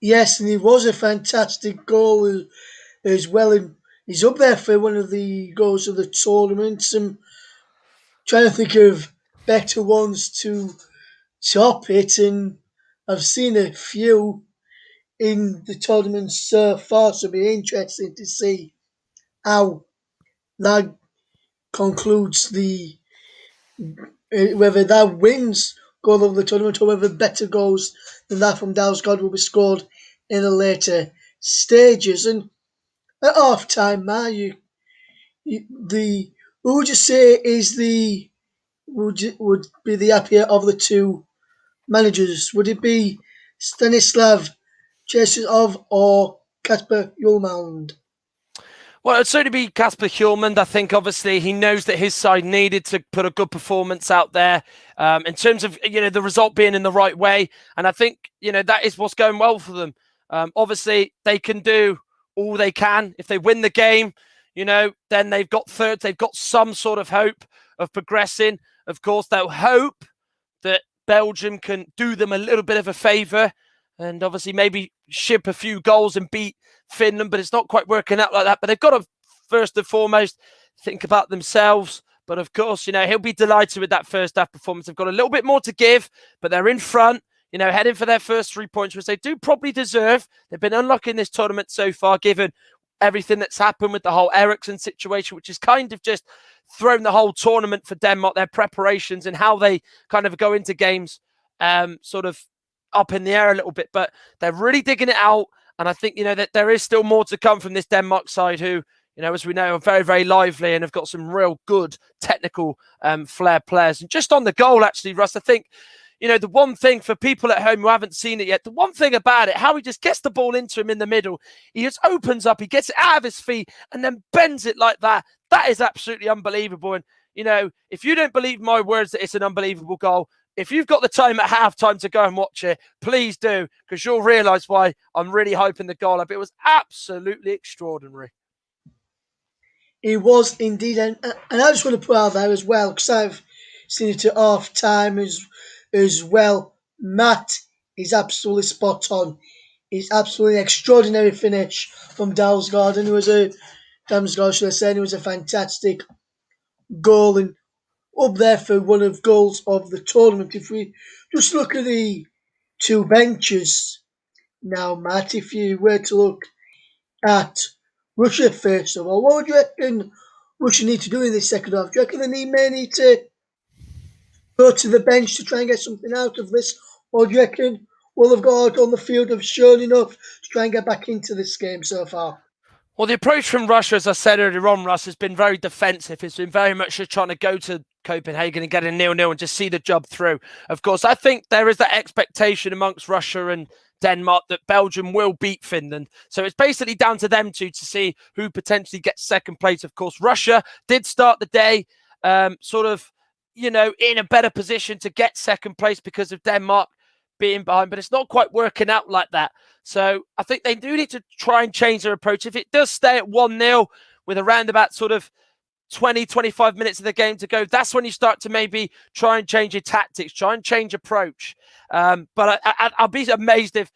Yes, and it was a fantastic goal as well. And he's up there for one of the goals of the tournament. I'm trying to think of better ones to top it, and I've seen a few in the tournament so far, so it'll be interesting to see how that concludes whether that wins goal of the tournament or whether better goals than that from Dalsgaard will be scored in the later stages. And at half time, who would you say is would be the happier of the two managers? Would it be Stanislav Chesov or Kasper Hjulmand? Well, it'd certainly be Kasper Hjulmand. I think, obviously, he knows that his side needed to put a good performance out there in terms of, the result being in the right way. And I think, that is what's going well for them. Obviously, they can do all they can. If they win the game, then they've got thirds. They've got some sort of hope of progressing. Of course, they'll hope that Belgium can do them a little bit of a favour and obviously maybe ship a few goals and beat Finland, but it's not quite working out like that. But they've got to, first and foremost, think about themselves. But of course, he'll be delighted with that first half performance. They've got a little bit more to give, but they're in front, heading for their first 3 points, which they do probably deserve. They've been unlucky in this tournament so far, given everything that's happened with the whole Eriksson situation, which has kind of just thrown the whole tournament for Denmark, their preparations and how they kind of go into games sort of up in the air a little bit. But they're really digging it out. And I think, that there is still more to come from this Denmark side who, as we know, are very, very lively and have got some real good technical flair players. And just on the goal, actually, Russ, I think, the one thing for people at home who haven't seen it yet, the one thing about it, how he just gets the ball into him in the middle, he just opens up, he gets it out of his feet and then bends it like that. That is absolutely unbelievable. And, if you don't believe my words that it's an unbelievable goal, if you've got the time at halftime to go and watch it, please do, because you'll realise why I'm really hyping the goal up. It was absolutely extraordinary. It was indeed, and I just want to put out there as well, because I've seen it at half time as well. Matt is absolutely spot on. It's absolutely an extraordinary finish from Dalsgaard, and it was a fantastic goal and up there for one of goals of the tournament. If we just look at the two benches now, Matt, if you were to look at Russia first of all, what would you reckon Russia need to do in this second half? Do you reckon they may need to go to the bench to try and get something out of this? Or do you reckon what they've got out on the field have shown enough to try and get back into this game so far? Well, the approach from Russia, as I said earlier on, Russ, has been very defensive. It's been very much just trying to go to Copenhagen and get a 0-0 and just see the job through. Of course, I think there is that expectation amongst Russia and Denmark that Belgium will beat Finland. So it's basically down to them two to see who potentially gets second place. Of course, Russia did start the day in a better position to get second place because of Denmark being behind, but it's not quite working out like that. So I think they do need to try and change their approach. If it does stay at 1-0 with around about sort of 20, 25 minutes of the game to go, that's when you start to maybe try and change your tactics, try and change approach. But I'll be amazed if,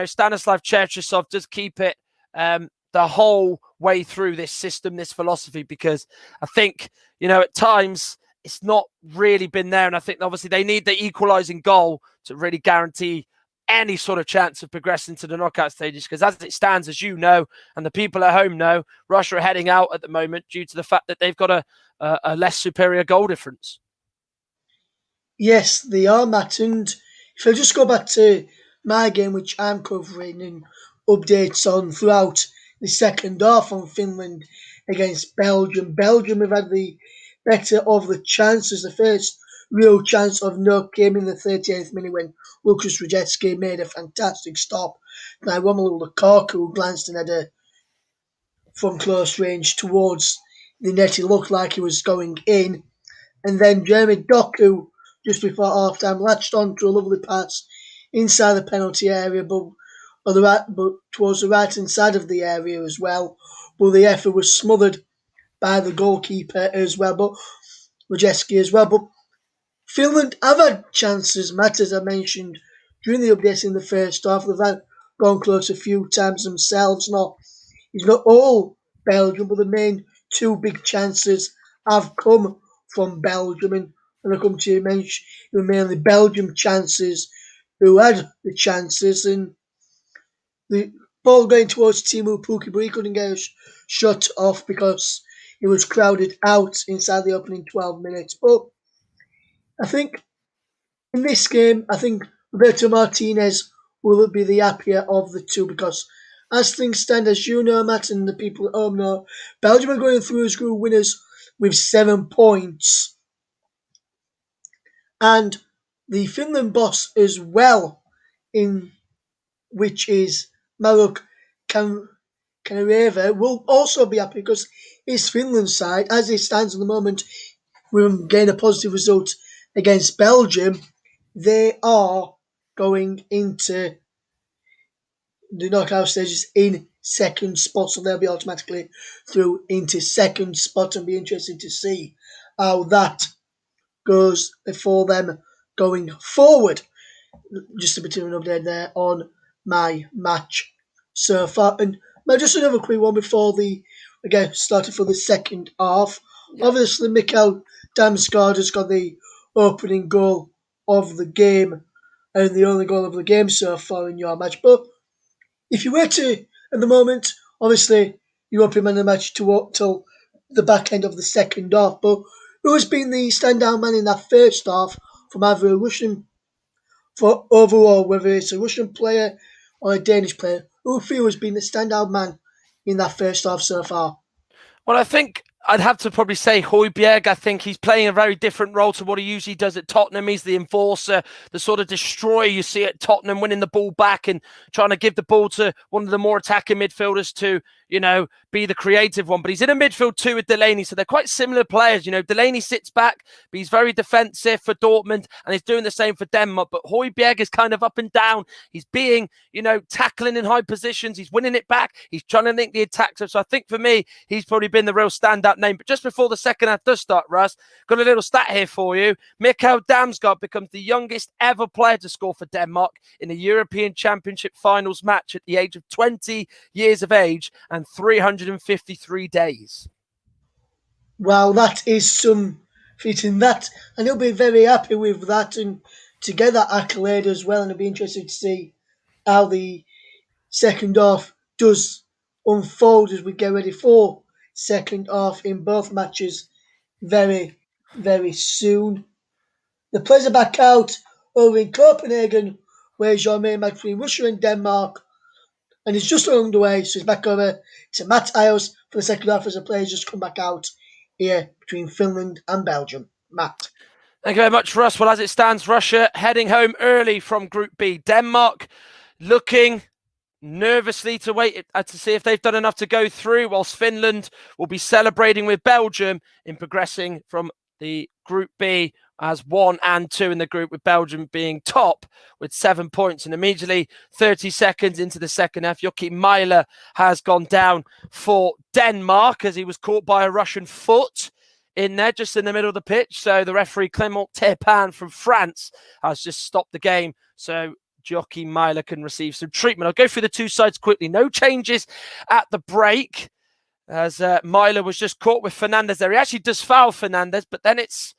Stanislav Cherchesov does keep it the whole way through this system, this philosophy, because I think, at times it's not really been there. And I think obviously they need the equalising goal to really guarantee any sort of chance of progressing to the knockout stages, because as it stands, as you know, and the people at home know, Russia are heading out at the moment due to the fact that they've got a less superior goal difference. Yes, they are, Matt. And if I just go back to my game, which I'm covering and updates on throughout the second half on Finland against Belgium. Belgium have had the better of the chances. The first real chance of no came in the 38th minute when Lukas Radetsky made a fantastic stop by Romelu Lukaku, who glanced and had a from close range towards the net. It looked like he was going in. And then Jeremy Doku, just before half time, latched on to a lovely pass inside the penalty area, but towards the right hand side of the area as well. But the effort was smothered by the goalkeeper as well, but Radetsky as well. But Finland have had chances, Matt, as I mentioned, during the updates in the first half. They've gone close a few times themselves. It's not all Belgium, but the main two big chances have come from Belgium. And when I come to you, mention it were mainly Belgium chances who had the chances. And the ball going towards Teemu Pukki, but he couldn't get a shot off because he was crowded out inside the opening 12 minutes. But I think in this game, I think Roberto Martinez will be the happier of the two, because as things stand, as you know, Matt, and the people at home know, Belgium are going through as group winners with 7 points. And the Finland boss as well, in which is Maruk Kanareva, will also be happy because his Finland side, as it stands at the moment, will gain a positive result against Belgium. They are going into the knockout stages in second spot, so they'll be automatically through into second spot, and be interesting to see how that goes for them going forward. Just a bit of an update there on my match so far. And just another quick one before started for the second half. Yeah. Obviously, Mikhail Damsgaard has got the opening goal of the game and the only goal of the game so far in your match. But if you were to, at the moment, obviously, you open man of the match till the back end of the second half, but who has been the standout man in that first half from either a Russian, for overall, whether it's a Russian player or a Danish player, who feels has been the standout man in that first half so far? Well, I think I'd have to probably say Højbjerg. I think he's playing a very different role to what he usually does at Tottenham. He's the enforcer, the sort of destroyer you see at Tottenham, winning the ball back and trying to give the ball to one of the more attacking midfielders to, be the creative one. But he's in a midfield too with Delaney, so they're quite similar players. Delaney sits back, but he's very defensive for Dortmund, and he's doing the same for Denmark. But Højbjerg is kind of up and down. He's being, tackling in high positions. He's winning it back. He's trying to link the attack. So I think for me, he's probably been the real standout name. But just before the second half does start, Russ, got a little stat here for you. Mikhail Damsgaard becomes the youngest ever player to score for Denmark in a European Championship finals match at the age of 20 years of age and 353 days. Wow, that is some feat in that. And he'll be very happy with that and to get that accolade as well. And it'll be interesting to see how the second half does unfold as we get ready for second half in both matches very, very soon. The players are back out over in Copenhagen, where's your main match between Russia and Denmark. And it's just underway, so it's back over to Matt Iles for the second half as the players just come back out here between Finland and Belgium. Matt. Thank you very much, Russ. Well, as it stands, Russia heading home early from Group B. Denmark looking nervously to wait to see if they've done enough to go through, whilst Finland will be celebrating with Belgium in progressing from the Group B as 1 and 2 in the group, with Belgium being top with 7 points. And immediately 30 seconds into the second half, Joachim Mæhle has gone down for Denmark as he was caught by a Russian foot in there, just in the middle of the pitch. So the referee Clément Turpin from France has just stopped the game. So Joachim Mæhle can receive some treatment. I'll go through the two sides quickly. No changes at the break as Mæhle was just caught with Fernandes there. He actually does foul Fernandes, but then it's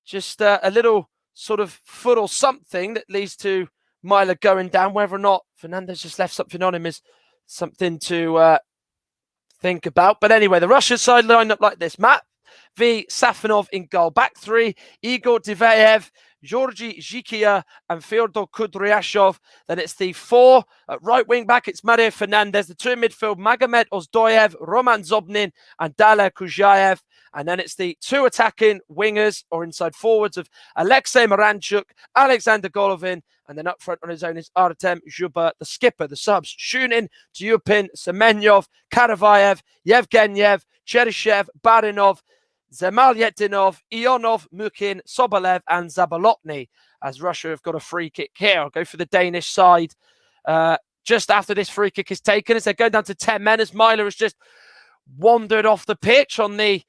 just a little sort of foot or something that leads to Mæhle going down. Whether or not Fernandes just left something on him is something to think about. But anyway, the Russian side lined up like this. Matvey Safonov in goal. Back three, Igor Diveyev, Georgi Zhikia and Fyodor Kudryashov. Then it's the 4 at right wing back. It's Mario Fernandes. The 2 in midfield, Magomed Ozdoyev, Roman Zobnin and Daler Kujayev. And then it's the 2 attacking wingers or inside forwards of Alexei Miranchuk, Alexander Golovin, and then up front on his own is Artem Zhuba, the skipper. The subs, Shunin, Tyupin, Semenyov, Karavayev, Yevgeniev, Cheryshev, Barinov, Zemalyetdinov, Ionov, Mukhin, Sobolev, and Zabolotny, as Russia have got a free kick here. I'll go for the Danish side just after this free kick is taken, as they're going down to 10 men, as Mæhle has just wandered off the pitch on the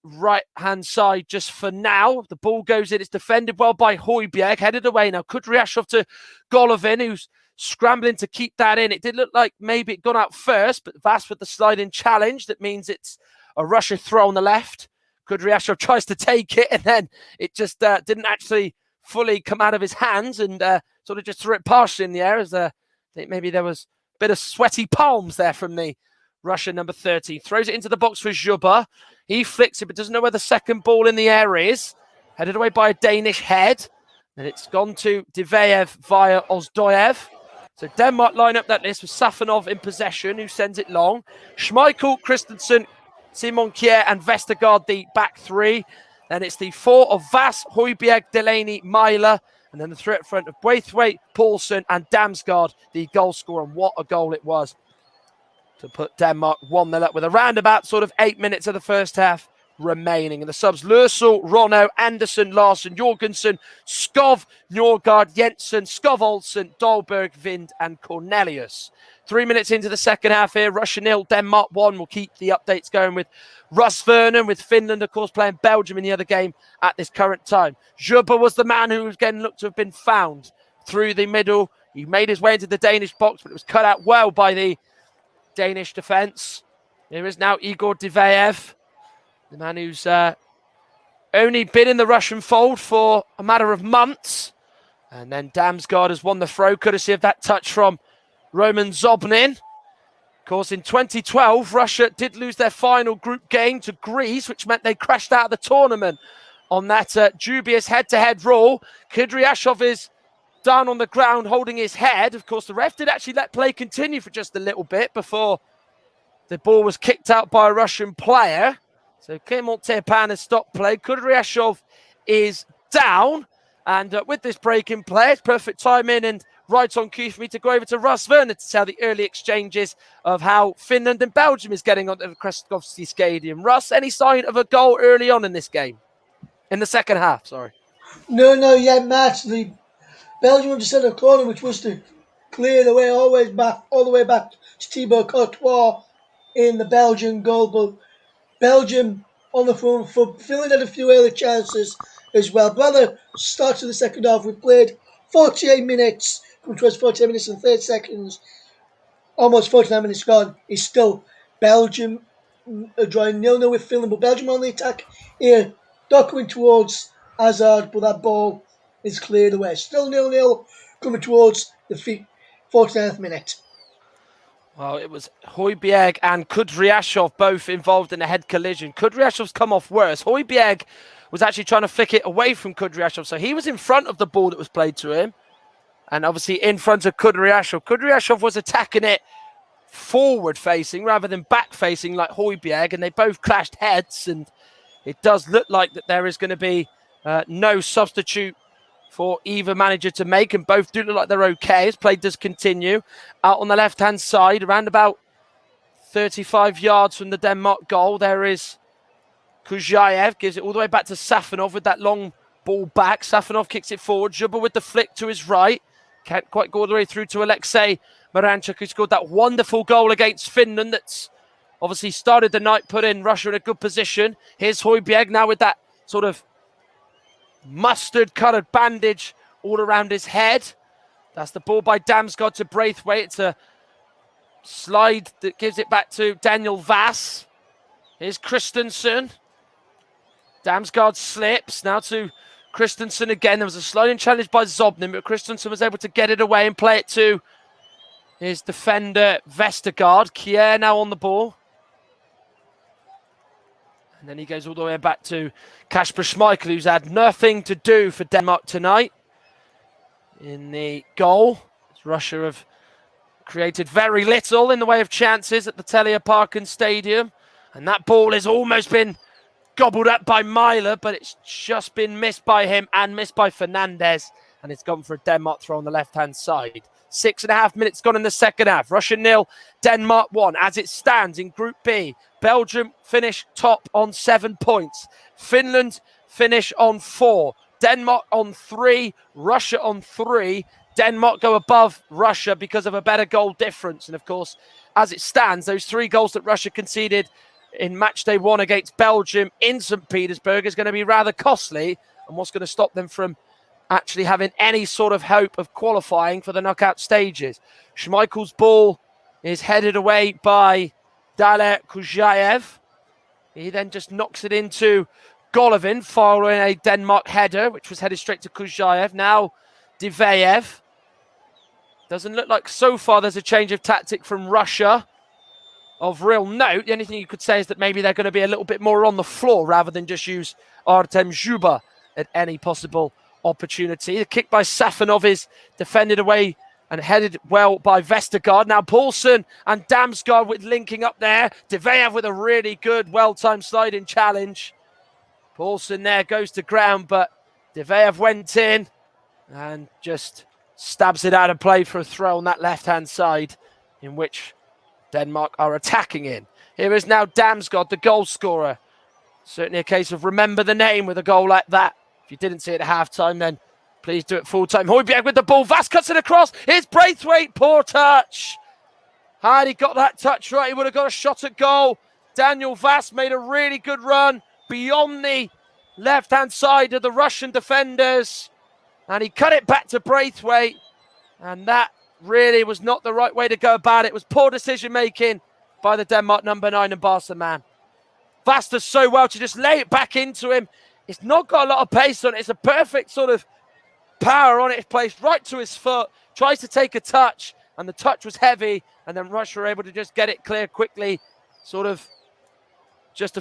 right-hand side just for now. The ball goes in. It's defended well by Højbjerg, headed away now. Kudryashov to Golovin, who's scrambling to keep that in. It did look like maybe it got out first, but Vas with the sliding challenge. That means it's a Russia throw on the left. Kudryashov tries to take it, and then it just didn't actually fully come out of his hands, and sort of just threw it partially in the air, as I think maybe there was a bit of sweaty palms there from the Russian number 30. Throws it into the box for Zhuba. He flicks it, but doesn't know where the second ball in the air is. Headed away by a Danish head. And it's gone to Diveyev via Ozdoyev. So Denmark line up that list with Safonov in possession, who sends it long. Schmeichel, Christensen, Simon Kjær and Vestergaard, the back three. Then it's the 4 of Vas, Højbjerg, Delaney, Mæhle. And then the 3 up front of Braithwaite, Poulsen and Damsgaard, the goal scorer. And what a goal it was to put Denmark 1-0 up with around about sort of 8 minutes of the first half remaining. And the subs, Lørsel, Ronno, Andersen, Larsen, Jorgensen, Skov, Nørgaard, Jensen, Skov Olsen, Dahlberg, Vind and Cornelius. 3 minutes into the second half here, Russia 0, Denmark 1. We'll keep the updates going with Russ Vernon, with Finland, of course, playing Belgium in the other game at this current time. Zhuba was the man who was again looked to have been found through the middle. He made his way into the Danish box, but it was cut out well by the Danish defence. There is now Igor Diveyev, the man who's only been in the Russian fold for a matter of months. And then Damsgaard has won the throw, courtesy of that touch from Roman Zobnin. Of course, in 2012, Russia did lose their final group game to Greece, which meant they crashed out of the tournament on that dubious head-to-head rule. Kudryashov is down on the ground holding his head. Of course, the ref did actually let play continue for just a little bit before the ball was kicked out by a Russian player. So Clément Turpin has stopped play. Kudryashov is down. And with this break in play, it's perfect timing and right on cue for me to go over to Russ Vernon to tell the early exchanges of how Finland and Belgium is getting onto the Krestovsky Stadium. Russ, any sign of a goal early on in this game? In the second half, sorry. No, Matt. The Belgium just had a corner which was to clear the way all the way back to Thibaut Courtois in the Belgian goal. But Belgium on the front foot. Finland had a few early chances as well. By the start of the second half, we played 48 minutes, which was 48 minutes and 30 seconds, almost 49 minutes gone. It's still Belgium drawing 0-0 with Finland, but Belgium on the attack here, docking towards Hazard, but that ball is cleared away. Still 0-0, coming towards the 49th minute. Well, it was Højbjerg and Kudryashov both involved in a head collision. Kudryashov's come off worse. Højbjerg was actually trying to flick it away from Kudryashov, so he was in front of the ball that was played to him, and obviously in front of Kudryashov. Kudryashov was attacking it forward-facing rather than back-facing like Højbjerg, and they both clashed heads, and it does look like that there is going to be no substitute for either manager to make, and both do look like they're okay as play does continue. Out on the left-hand side, around about 35 yards from the Denmark goal, there is Kujayev, gives it all the way back to Safonov with that long Ball back. Safonov kicks it forward. Zhuba with the flick to his right. Can't quite go all the way through to Alexei Miranchuk, who scored that wonderful goal against Finland that's obviously started the night, put in Russia in a good position. Here's Højbjerg now with that sort of mustard-coloured bandage all around his head. That's the ball by Damsgaard to Braithwaite. It's a slide that gives it back to Daniel Vass. Here's Christensen. Damsgaard slips now to Christensen again. There was a sliding challenge by Zobnin, but Christensen was able to get it away and play it to his defender Vestergaard. Kjær now on the ball. And then he goes all the way back to Kasper Schmeichel, who's had nothing to do for Denmark tonight. In the goal, Russia have created very little in the way of chances at the Telia Parken Stadium. And that ball has almost been gobbled up by Mæhle, but it's just been missed by him and missed by Fernandes. And it's gone for a Denmark throw on the left-hand side. 6.5 minutes gone in the second half. Russia 0, Denmark 1. As it stands in Group B, Belgium finish top on 7 points. Finland finish on 4. Denmark on 3. Russia on 3. Denmark go above Russia because of a better goal difference. And of course, as it stands, those 3 goals that Russia conceded in match day 1 against Belgium in St. Petersburg is going to be rather costly. And what's going to stop them from actually having any sort of hope of qualifying for the knockout stages. Schmeichel's ball is headed away by Daler Kujaev. He then just knocks it into Golovin following a Denmark header, which was headed straight to Kujaev. Now Diveev. Doesn't look like so far there's a change of tactic from Russia of real note. The only thing you could say is that maybe they're going to be a little bit more on the floor rather than just use Artem Zhuba at any possible opportunity. The kick by Safonov is defended away and headed well by Vestergaard. Now Poulsen and Damsgaard with linking up there. Diveev with a really good, well-timed sliding challenge. Poulsen there goes to ground, but Diveev went in and just stabs it out of play for a throw on that left-hand side in which Denmark are attacking in. Here is now Damsgaard, the goal scorer. Certainly a case of remember the name with a goal like that. If you didn't see it at half-time, then please do it full-time. Højbjerg with the ball. Vass cuts it across. Here's Braithwaite. Poor touch. Had he got that touch right, he would have got a shot at goal. Daniel Vass made a really good run beyond the left-hand side of the Russian defenders. And he cut it back to Braithwaite. And that really was not the right way to go about it. It was poor decision-making by the Denmark number 9 and Barca man. Vass does so well to just lay it back into him. It's not got a lot of pace on it. It's a perfect sort of power on it. It's placed right to his foot. Tries to take a touch, and the touch was heavy. And then Russia were able to just get it clear quickly. Sort of just a few